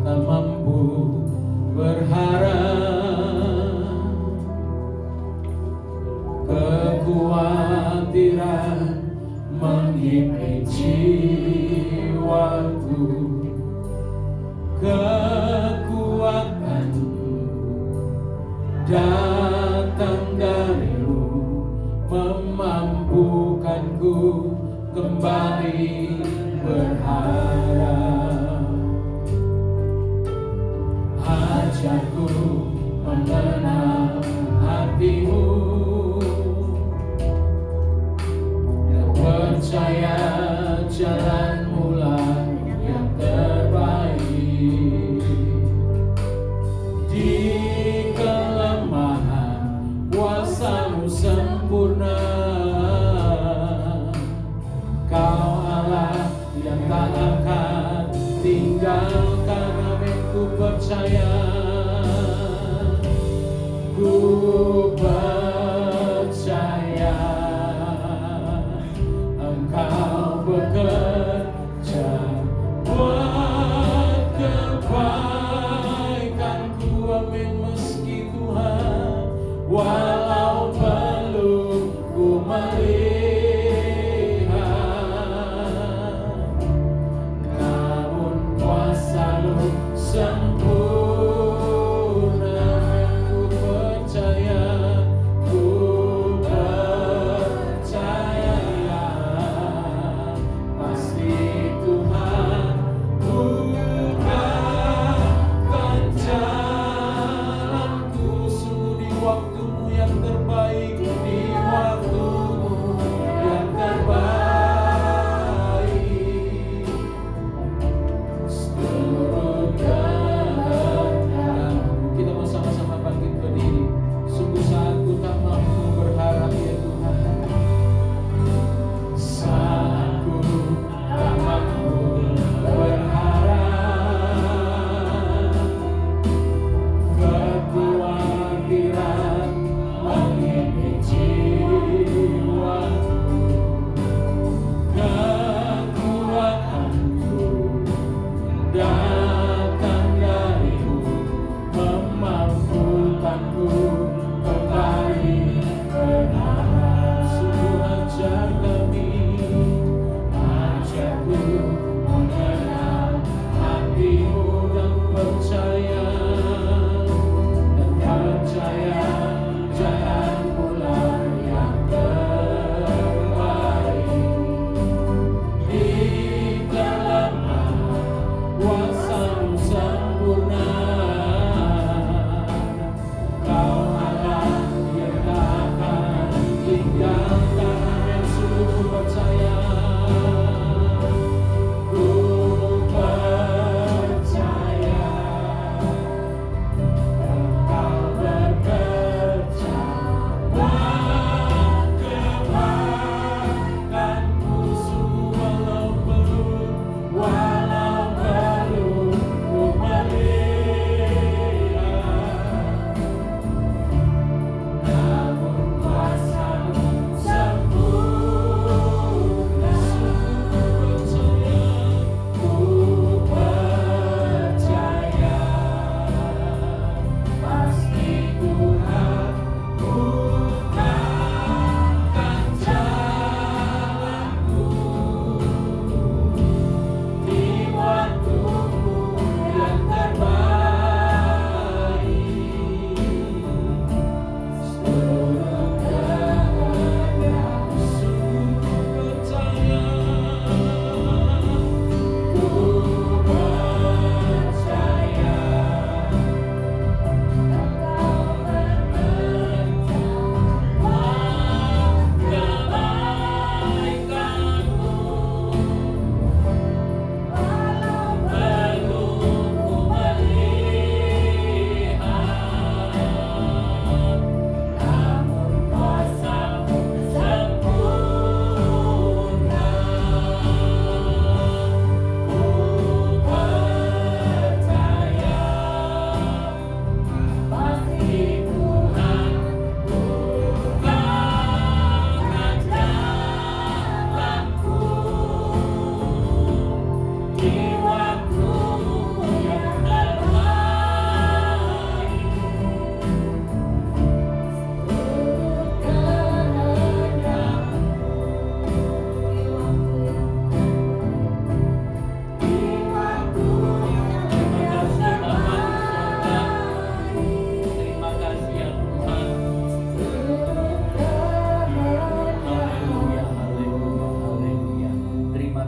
tak mampu berharap, kekhawatiran menghimpit jiwaku, kekuatanmu datang darimu, memampukanku kembali berharap. Ajarku mengenal hatimu, percaya jalanmu lah yang terbaik. Di kelemahan kuasa-Mu sempurna, Kau Allah yang tak akan tinggalkan. Amin. Ku percaya, ku percaya Engkau bekerja buat kebaikanku. Amin. Meski Tuhan, walau belum ku melihat, namun kuasa-Mu sempurna. Ku percaya,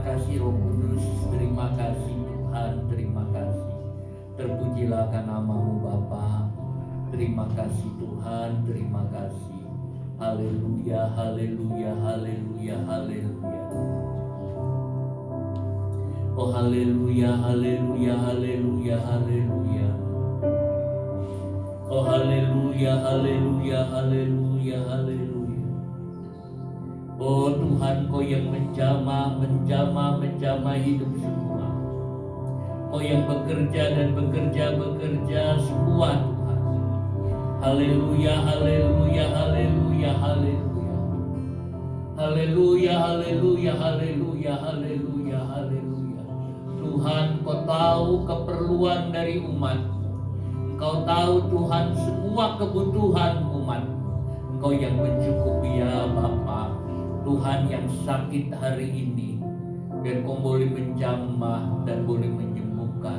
kasih Roh Kudus, terima kasih Tuhan, terima kasih. Terpujilah akan nama-Mu Bapa. Terima kasih Tuhan, terima kasih. Haleluya, haleluya, haleluya, haleluya. Oh haleluya, haleluya, haleluya, haleluya. Oh haleluya, haleluya, haleluya, haleluya. Oh Tuhan, Kau yang menjamah hidup semua. Kau yang bekerja dan bekerja semua Tuhan. Haleluya, haleluya, haleluya, haleluya. Haleluya, haleluya, haleluya, haleluya, haleluya. Tuhan, Kau tahu keperluan dari umat. Engkau tahu Tuhan semua kebutuhan umat. Engkau yang mencukupi ya Bapa. Tuhan yang sakit hari ini, biar Kau boleh menjamah dan boleh menyembuhkan.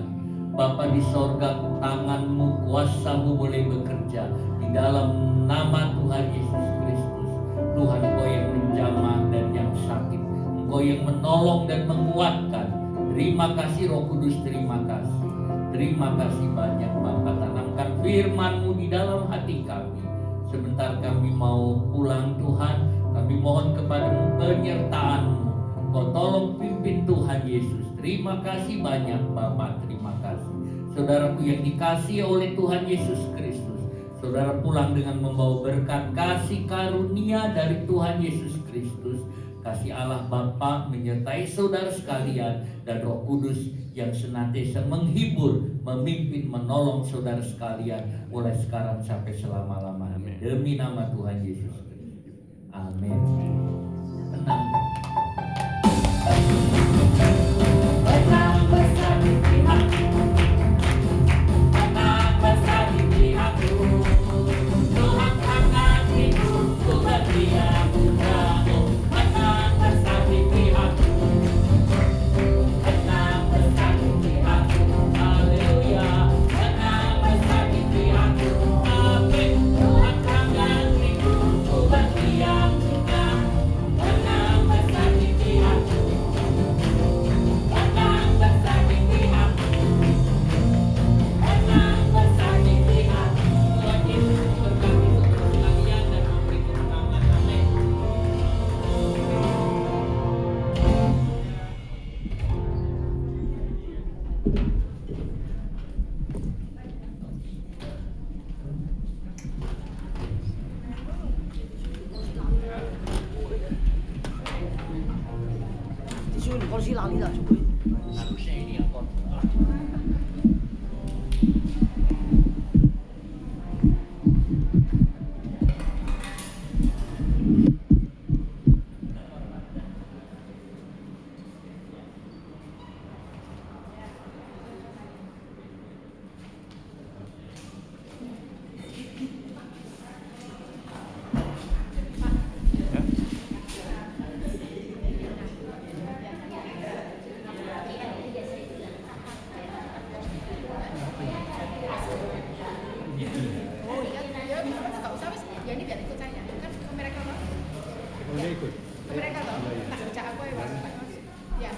Bapa di sorga, tangan-Mu, kuasa-Mu boleh bekerja di dalam nama Tuhan Yesus Kristus. Tuhan, Kau yang menjamah dan yang sakit, Engkau yang menolong dan menguatkan. Terima kasih Roh Kudus, terima kasih. Terima kasih banyak Bapa. Tanamkan firman-Mu di dalam hati kami. Sebentar kami mau pulang Tuhan, kami mohon kepada-Mu penyertaan-Mu. Kau tolong pimpin Tuhan Yesus. Terima kasih banyak Bapa, terima kasih. Saudaraku yang dikasihi oleh Tuhan Yesus Kristus, saudara pulang dengan membawa berkat kasih karunia dari Tuhan Yesus Kristus. Kasih Allah Bapa menyertai saudara sekalian dan Roh Kudus yang senantiasa menghibur, memimpin, menolong saudara sekalian mulai sekarang sampai selama-lamanya. Demi nama Tuhan Yesus Kristus. Amin. Tenang. Menang besar di pihakku, menang besar di pihakku. Tuhan akan hidupku berdiam jauh. Menang besar di pihakku, menang besar di pihakku. Haleluya, menang besar di pihakku. Amin. Tuhan akan hidupku berdiam jauh. Menang besar di pihakku. Menang besar di pihakku, menang besar di pihakku. Tuhan Yesus berkati saudara sekalian dan memberi kemenangan. Amin. kursi lali lah coba. Harusnya ini yang kon. Oh iya, ya nggak usah wis. Ya ini biar ikut saya. Kan mereka mau. Boleh ikut. Mereka loh. Tak baca aku ya mas. Ya.